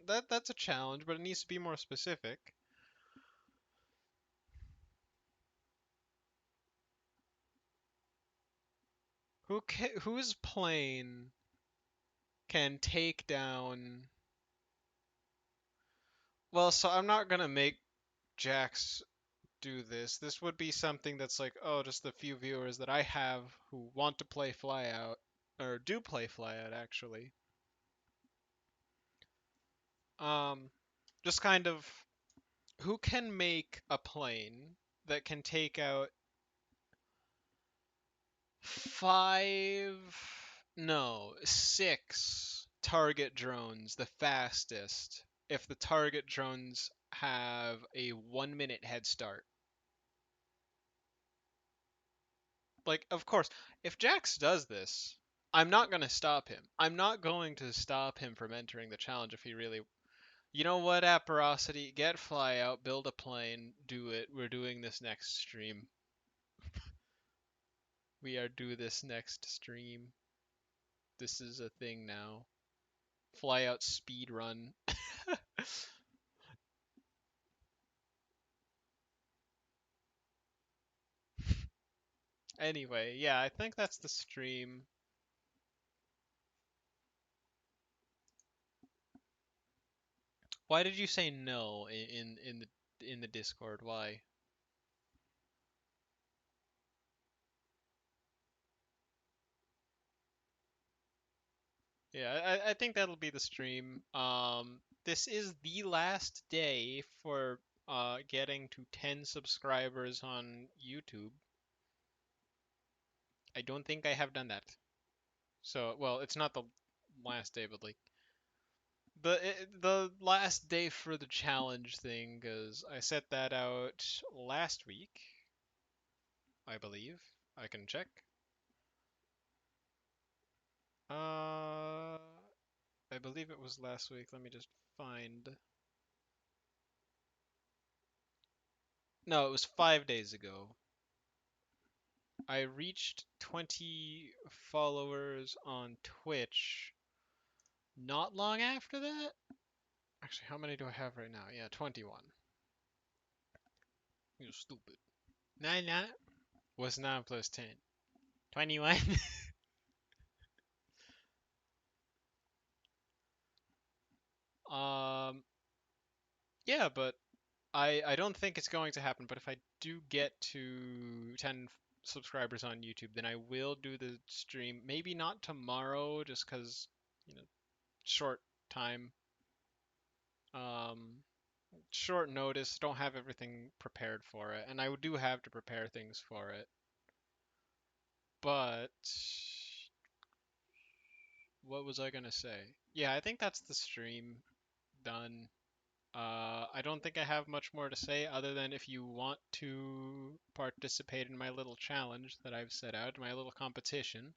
Speaker 1: That's a challenge, but it needs to be more specific. whose plane can take down? Well, so I'm not gonna make Jax do this. This would be something that's like, oh, just the few viewers that I have who want to play Flyout, or do play Flyout actually. Um, just kind of who can make a plane that can take out five, no, six target drones the fastest if the target drones have a 1 minute head start. Like, of course, if Jax does this, I'm not going to stop him. I'm not going to stop him from entering the challenge if he really. You know what, Apparosity? Get fly out, build a plane, do it. We're doing this next stream. We are do this next stream. This is a thing now. Fly out speed run. Anyway, yeah, I think that's the stream. Why did you say no in the Discord? Why? Yeah, I think that'll be the stream. This is the last day for getting to 10 subscribers on YouTube. I don't think I have done that. So, well, it's not the last day, but like the last day for the challenge thing, because I set that out last week, I believe. I can check. Uh, I believe it was last week. Let me just find. No, it was 5 days ago. I reached 20 followers on Twitch not long after that. Actually, how many do I have right now? Yeah, 21. You stupid. 9, 9. What's 9 plus 10? 21. um, yeah, but I don't think it's going to happen. But if I do get to 10 subscribers on YouTube, then I will do the stream. Maybe not tomorrow, just because, you know, short time. Um, short notice, don't have everything prepared for it, and I do have to prepare things for it. But what was I gonna say? Yeah, I think that's the stream done. I don't think I have much more to say other than if you want to participate in my little challenge that I've set out, my little competition,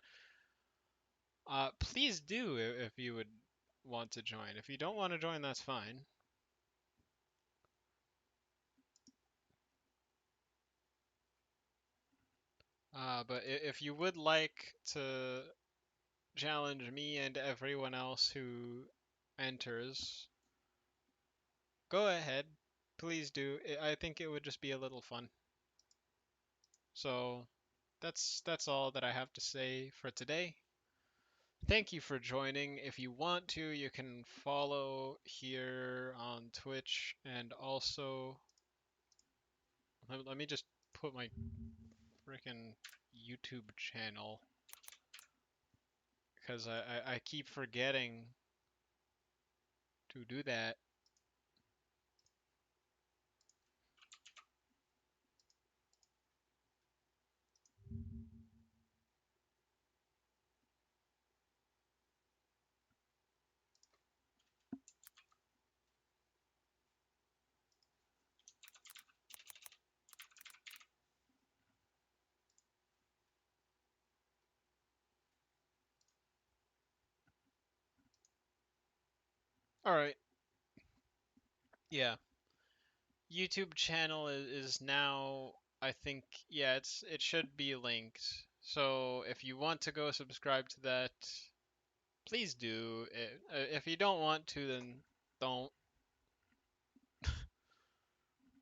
Speaker 1: please do if you would want to join. If you don't want to join, that's fine. But if you would like to challenge me and everyone else who enters, go ahead. Please do. I think it would just be a little fun. So that's all that I have to say for today. Thank you for joining. If you want to, you can follow here on Twitch and also let me just put my freaking YouTube channel because I keep forgetting to do that. All right. Yeah. YouTube channel is now, I think, yeah, it should be linked. So if you want to go subscribe to that, please do. If you don't want to, then don't.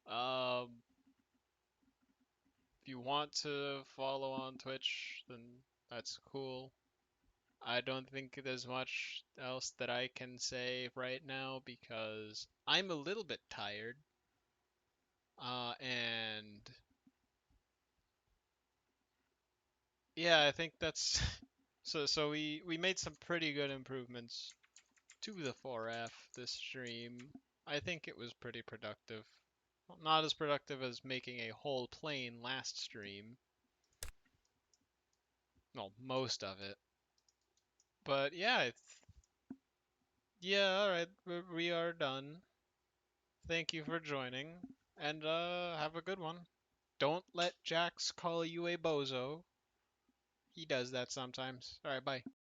Speaker 1: Um, if you want to follow on Twitch, then That's cool. I don't think there's much else that I can say right now because I'm a little bit tired. And yeah, I think that's so we made some pretty good improvements to the 4F this stream. I think it was pretty productive. Well, not as productive as making a whole plane last stream. Well, most of it. But yeah, yeah, all right, we are done. Thank you for joining, and have a good one. Don't let Jax call you a bozo. He does that sometimes. All right, bye.